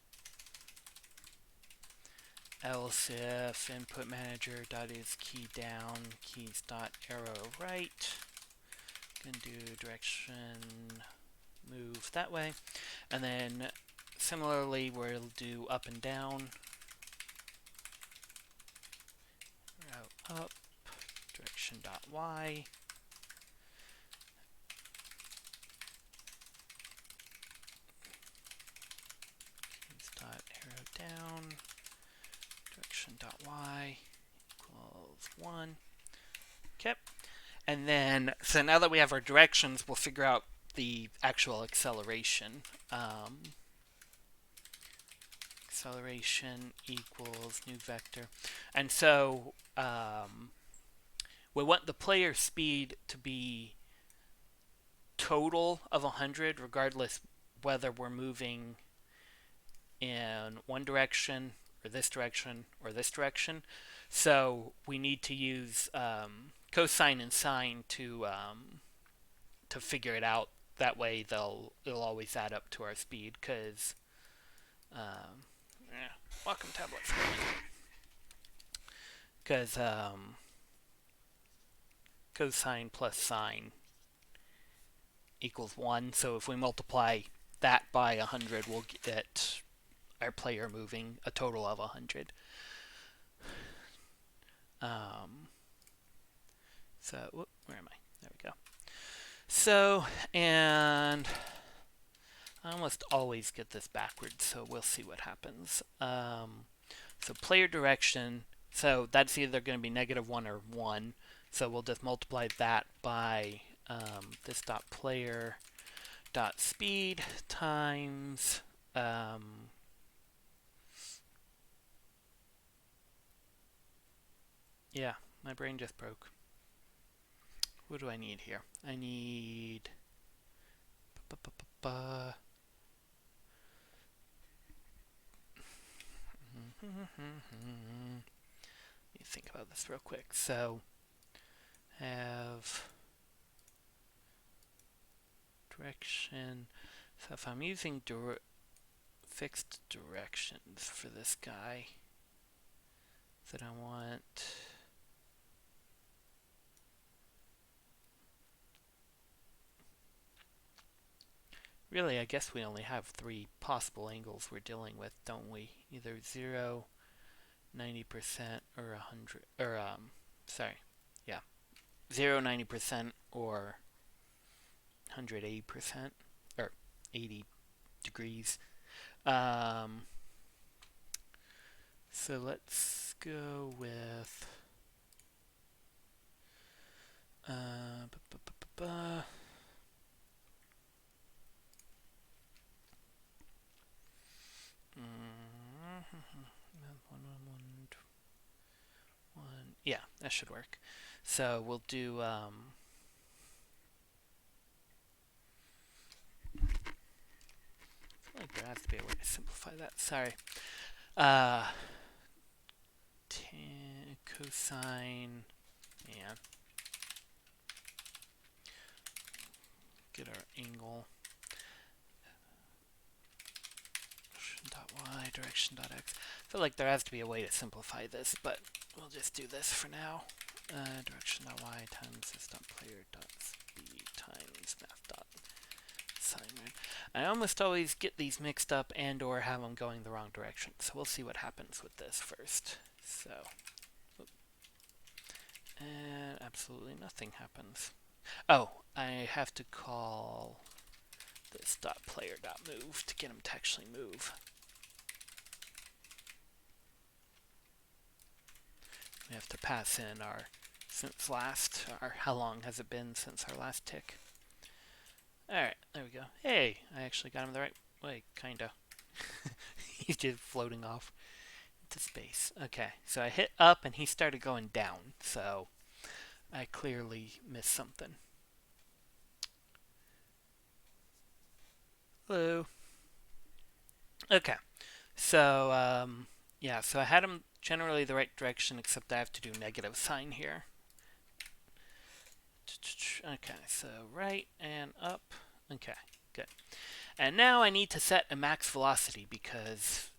Else if input manager dot is key down keys dot arrow right, going to do direction move that way, and then similarly we'll do up and down, arrow up, direction dot y, keys dot arrow down, direction dot y equals 1. Okay, and then so now that we have our directions, we'll figure out the actual acceleration. Acceleration equals new vector, and so we want the player speed to be total of 100, regardless whether we're moving in one direction or this direction or this direction. So we need to use cosine and sine to figure it out. That way, it'll always add up to our speed. Because welcome tablets. Because cosine plus sine equals 1. So if we multiply that by 100, we'll get our player moving a total of 100. So, where am I? There we go. So, and I almost always get this backwards, so we'll see what happens. So player direction, so that's either going to be -1 or 1. So we'll just multiply that by this dot player dot speed times yeah, my brain just broke. What do I need here? I need let me think about this real quick. So have direction. So if I'm using fixed directions for this guy, then I want really, I guess we only have 3 possible angles we're dealing with, don't we? Either 0, 90%, or 100, or sorry, yeah, 0, 90%, or 180%, or 80 degrees. So let's go with uh, yeah, that should work. So we'll do like there has to be a way to simplify that. Sorry. Tan cosine, yeah. get our angle. Direction.y, direction.x. I feel like there has to be a way to simplify this, but we'll just do this for now. Direction.y times this.player.speed times math.signRad. I almost always get these mixed up and or have them going the wrong direction. So we'll see what happens with this first. So, and absolutely nothing happens. Oh, I have to call this .player.move to get him to actually move. We have to pass in our how long has it been since our last tick. Alright, there we go. Hey, I actually got him the right way, kinda. He's just floating off into space. Okay, so I hit up and he started going down, so I clearly missed something. Hello. Okay, so yeah, so I had him generally the right direction, except I have to do negative sign here. Okay, so right and up. Okay, good. And now I need to set a max velocity because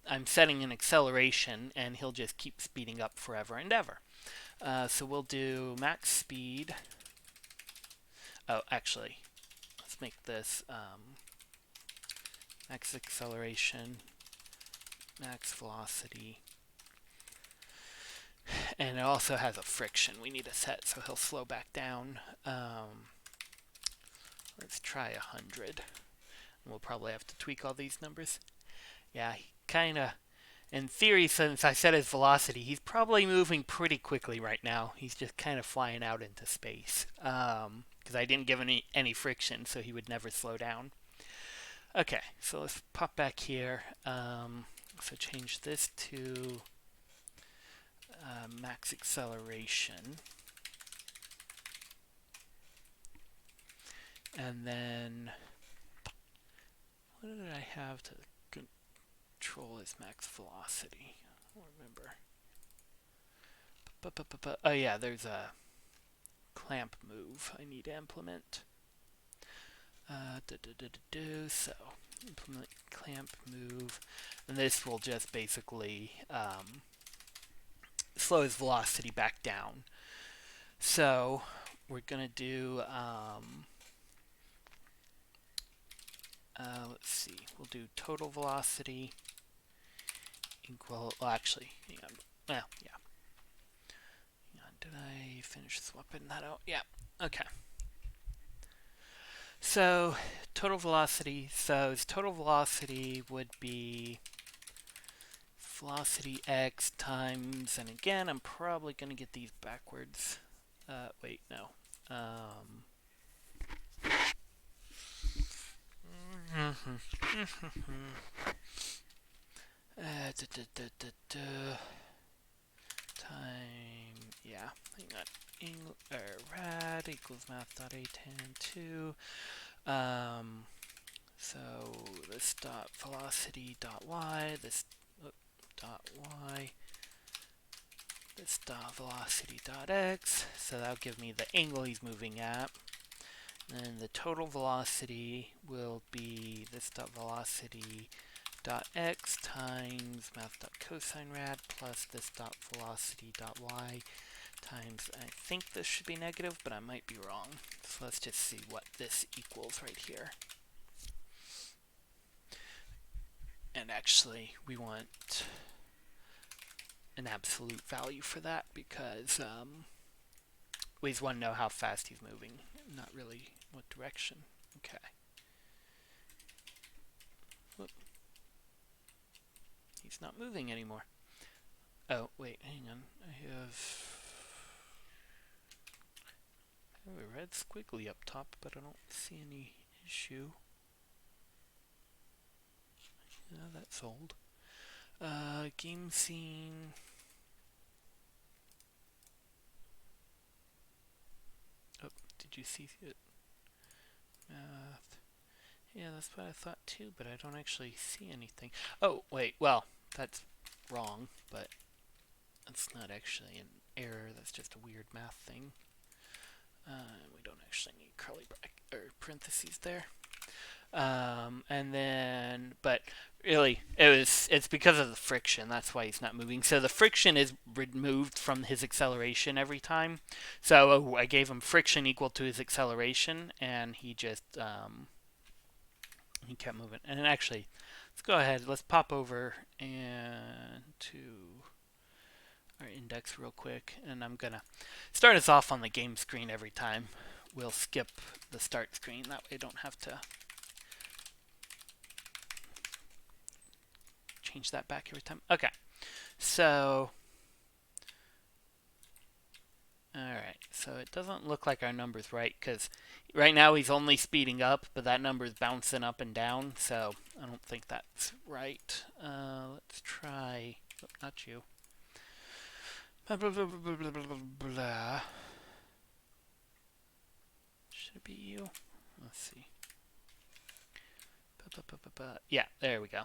I'm setting an acceleration and he'll just keep speeding up forever and ever. So we'll do max speed. Oh, actually, let's make this max acceleration, max velocity. And it also has a friction we need to set, so he'll slow back down. Let's try 100. We'll probably have to tweak all these numbers. Yeah, he kind of, in theory, since I set his velocity, he's probably moving pretty quickly right now. He's just kind of flying out into space. Because I didn't give any friction, so he would never slow down. Okay, so let's pop back here. So change this to max acceleration. And then, what did I have to control his max velocity? I don't remember. Oh yeah, there's a clamp move I need to implement. So, implement clamp move. And this will just basically slow his velocity back down. So, we're going to do, let's see, we'll do total velocity equal, well actually, hang on, well, yeah. Hang on, did I finish swapping that out? Yeah, okay. So, total velocity, so his total velocity would be velocity x times, and again, I'm probably going to get these backwards. Wait, no. Time, yeah, hang on. Rad equals math.a tan2. So this dot velocity dot y, this dot y, this dot velocity dot x. So that'll give me the angle he's moving at. And the total velocity will be this dot velocity dot x times math dot cosine rad plus this dot velocity dot y times, I think this should be negative, but I might be wrong. So let's just see what this equals right here. And actually, we want an absolute value for that because we just want to know how fast he's moving, not really what direction. Okay. Whoop. He's not moving anymore. Oh, wait, hang on. I have a red squiggly up top, but I don't see any issue. Yeah, that's old. Game scene. Oh, did you see it? Math. Yeah, that's what I thought too, but I don't actually see anything. Oh, wait, well, that's wrong, but that's not actually an error. That's just a weird math thing. We don't actually need curly bracket or parentheses there. And then, but really, it's because of the friction. That's why he's not moving. So the friction is removed from his acceleration every time. So I gave him friction equal to his acceleration, and he just he kept moving. And actually, let's go ahead. Let's pop over and to our index real quick, and I'm gonna start us off on the game screen every time. We'll skip the start screen. That way, I don't have to change that back every time. Okay, so alright, so it doesn't look like our number's right, because right now he's only speeding up, but that number's bouncing up and down, so I don't think that's right. Let's try, oh, not you. Blah, blah, blah, blah, blah, blah, blah. Should it be you? Let's see. Yeah, there we go.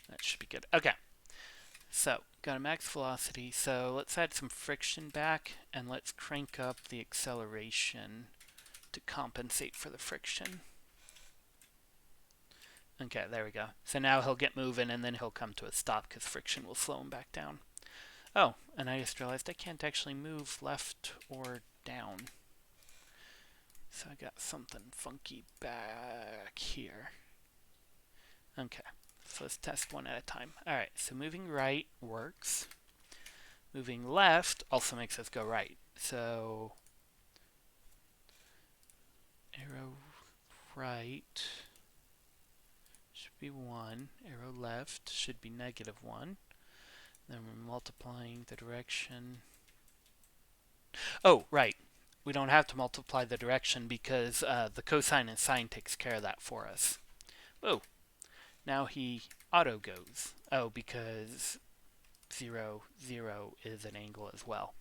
That should be good. Okay. So, got a max velocity, so let's add some friction back, and let's crank up the acceleration to compensate for the friction. Okay, there we go. So now he'll get moving, and then he'll come to a stop because friction will slow him back down. Oh, and I just realized I can't actually move left or down. So I got something funky back here. Okay. So let's test one at a time. Alright, so moving right works. Moving left also makes us go right. So arrow right should be 1. Arrow left should be -1. Then we're multiplying the direction. Oh, right. We don't have to multiply the direction because the cosine and sine takes care of that for us. Oh. Now he auto goes. Oh, because 0, 0 is an angle as well.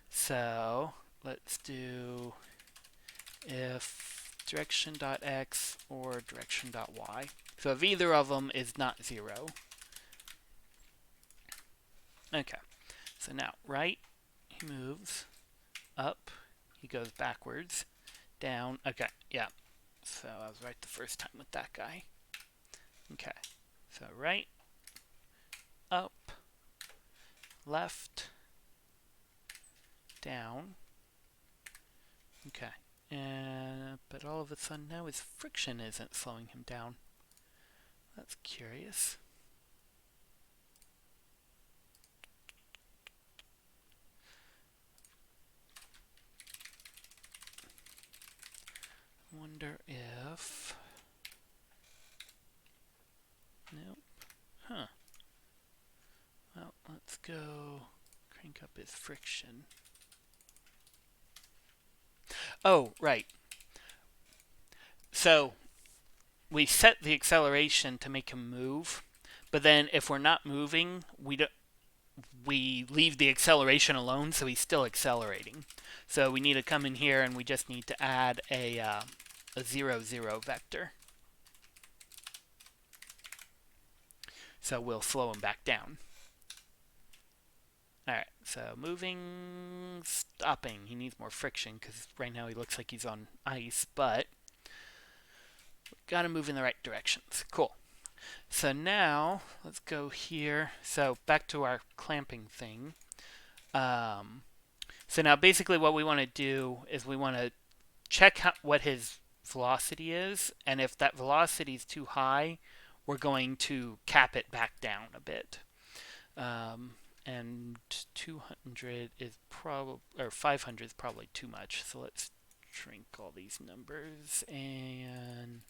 So let's do if direction.x or direction.y. So if either of them is not 0. Okay. So now right, he moves. Up, he goes backwards. Down. Okay, yeah. So I was right the first time with that guy. Okay, so right, up, left, down. Okay, but all of a sudden now his friction isn't slowing him down. That's curious. Wonder if... Nope. Huh. Well, let's go crank up his friction. Oh, right. So we set the acceleration to make him move, but then if we're not moving, we leave the acceleration alone, so he's still accelerating. So we need to come in here and we just need to add a 0, 0 vector. So we'll slow him back down. Alright, so moving, stopping. He needs more friction because right now he looks like he's on ice, but got to move in the right directions. Cool. So now let's go here. So back to our clamping thing. So now basically what we want to do is we want to check what his velocity is, and if that velocity is too high, we're going to cap it back down a bit. And 200 is probably, or 500 is probably too much. So let's shrink all these numbers, and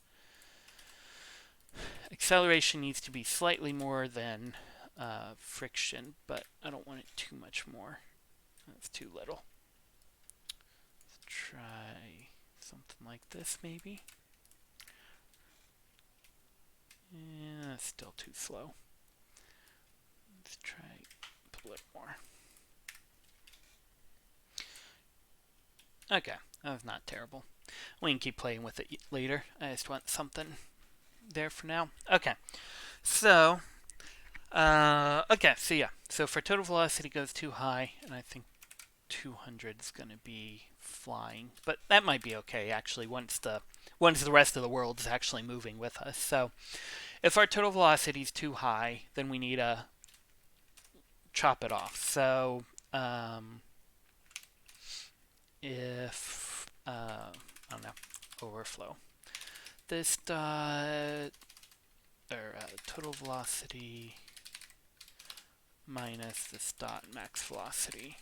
acceleration needs to be slightly more than friction, but I don't want it too much more. That's too little. Let's try something like this, maybe. Yeah, still too slow. Let's try a little more. Okay, that was not terrible. We can keep playing with it later. I just want something there for now. Okay, so okay, so yeah, so for total velocity goes too high, and I think 200 is going to be flying, but that might be okay actually once the rest of the world is actually moving with us. So if our total velocity is too high, then we need to chop it off. So if I don't know, overflow this dot or total velocity minus this dot max velocity,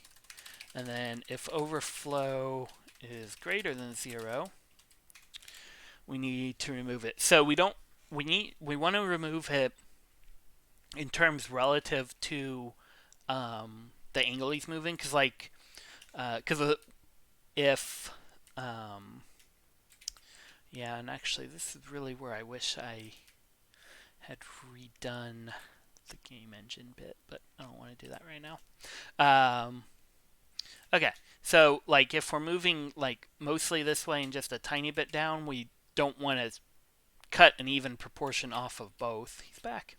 and then if overflow is greater than 0, we need to remove it. So we want to remove it in terms relative to the angle he's moving, because if yeah, and actually this is really where I wish I had redone the game engine bit, but I don't want to do that right now. Okay, so like if we're moving like mostly this way and just a tiny bit down, we don't want to cut an even proportion off of both. He's back.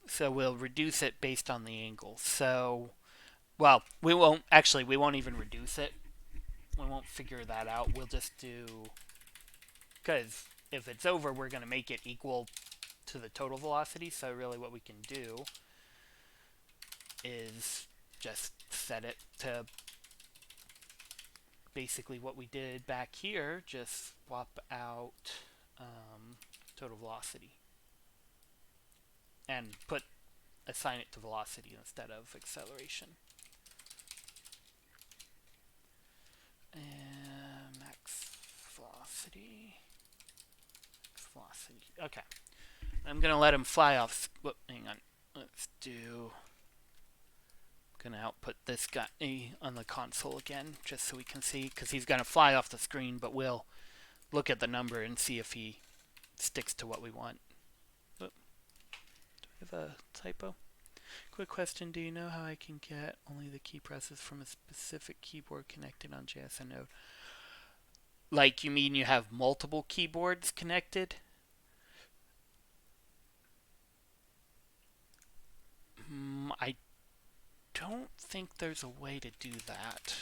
So we'll reduce it based on the angle. So, well, we won't even reduce it. We won't figure that out. We'll just do, because if it's over, we're going to make it equal to the total velocity. So really what we can do is just set it to basically what we did back here, just swap out total velocity and assign it to velocity instead of acceleration. And max velocity. Okay. I'm going to let him fly off. Whoop, hang on. Let's do... I'm going to output this guy on the console again, just so we can see, because he's going to fly off the screen, but we'll look at the number and see if he sticks to what we want. Whoop. Do we have a typo? Quick question, do you know how I can get only the key presses from a specific keyboard connected on JSN Node? Like, you mean you have multiple keyboards connected? I don't think there's a way to do that.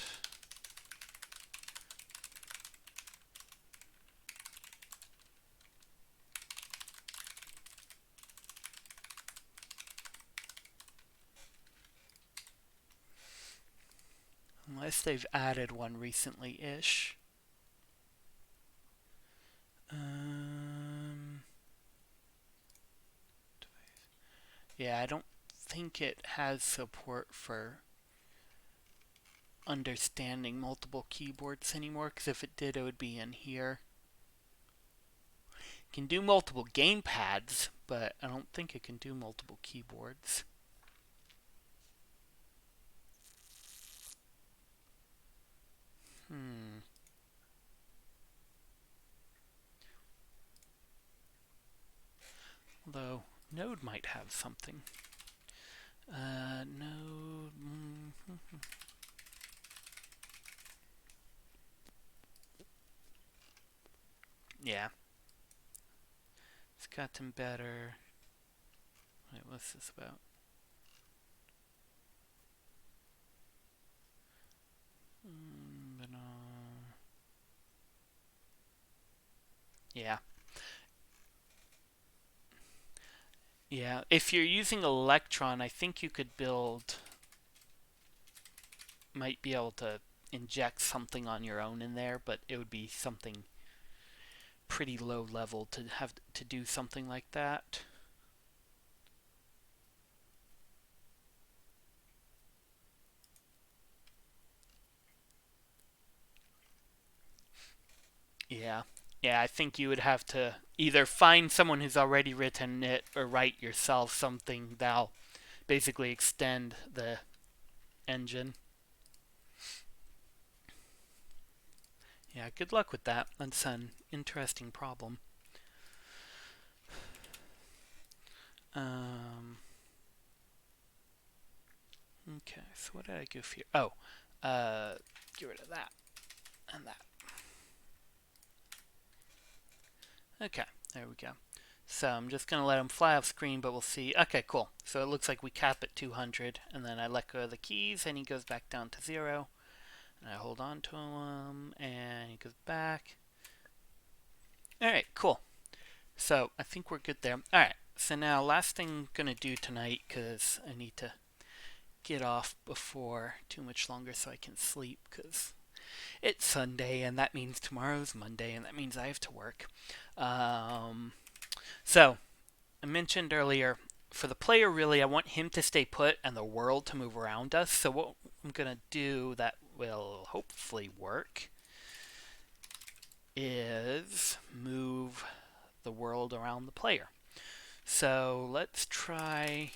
Unless they've added one recently-ish. Yeah, I don't think it has support for understanding multiple keyboards anymore, because if it did, it would be in here. It can do multiple gamepads, but I don't think it can do multiple keyboards. Although Node might have something. Node. Yeah. It's gotten better. Wait, what's this about? Yeah. Yeah, if you're using Electron, I think you could might be able to inject something on your own in there, but it would be something pretty low level to have to do something like that. Yeah. Yeah, I think you would have to either find someone who's already written it or write yourself something that'll basically extend the engine. Yeah, good luck with that. That's an interesting problem. Okay, so what did I goof here? Oh, get rid of that and that. Okay, there we go. So I'm just going to let him fly off screen, but we'll see. Okay, cool. So it looks like we cap at 200, and then I let go of the keys, and he goes back down to 0. And I hold on to him, and he goes back. Alright, cool. So I think we're good there. Alright, so now last thing I'm going to do tonight, because I need to get off before too much longer so I can sleep, because it's Sunday, and that means tomorrow's Monday, and that means I have to work. So I mentioned earlier, for the player, really, I want him to stay put and the world to move around us. So what I'm going to do that will hopefully work is move the world around the player. So let's try...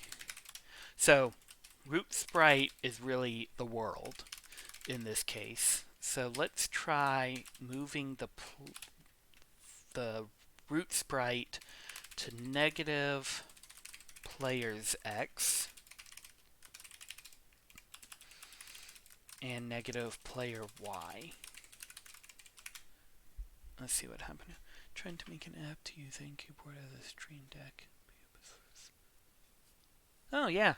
So root sprite is really the world in this case. So let's try moving the root sprite to negative players x and negative player y. Let's see what happened. Trying to make an app to use a keyboard as a Stream Deck. Oh yeah.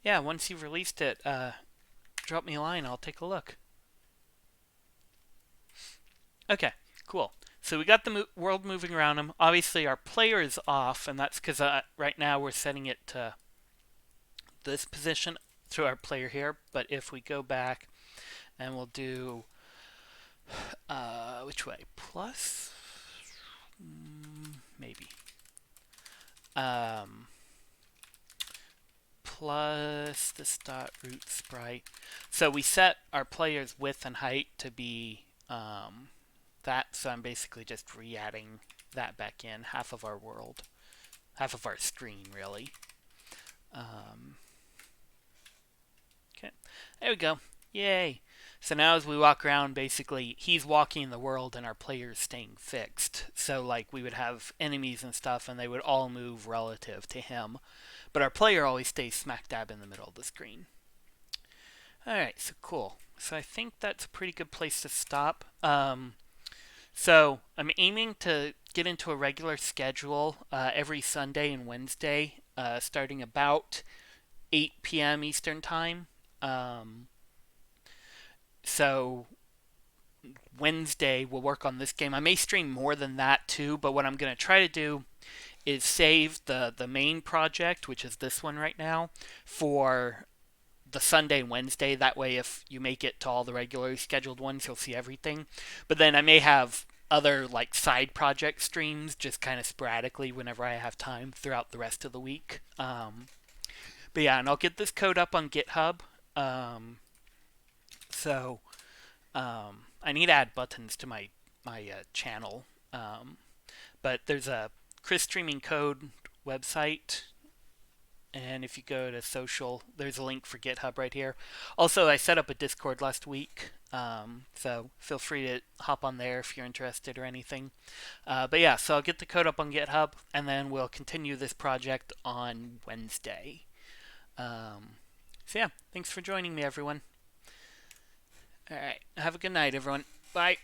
Yeah, once you've released it, drop me a line, I'll take a look. Okay, cool. So we got the world moving around him. Obviously our player is off, and that's because right now we're setting it to this position to our player here. But if we go back and we'll do which way? Plus? Maybe. Plus this dot root sprite. So we set our player's width and height to be that. So I'm basically just re-adding that back in, half of our world, half of our screen, really. Okay, there we go. Yay! So now as we walk around, basically, he's walking in the world and our player's staying fixed. So, like, we would have enemies and stuff, and they would all move relative to him. But our player always stays smack dab in the middle of the screen. Alright, so cool. So I think that's a pretty good place to stop. So I'm aiming to get into a regular schedule every Sunday and Wednesday, starting about 8 p.m. Eastern Time. So Wednesday we'll work on this game. I may stream more than that too, but what I'm going to try to do is save the main project, which is this one right now, for the Sunday and Wednesday. That way if you make it to all the regularly scheduled ones, you'll see everything. But then I may have other like side project streams just kind of sporadically whenever I have time throughout the rest of the week. But yeah, and I'll get this code up on GitHub. So I need to add buttons to my channel. But there's a Chris Streaming Code website, and if you go to social, there's a link for GitHub right here. Also, I set up a Discord last week, so feel free to hop on there if you're interested or anything. But yeah, so I'll get the code up on GitHub, and then we'll continue this project on Wednesday. So yeah, thanks for joining me, everyone. All right, have a good night, everyone. Bye.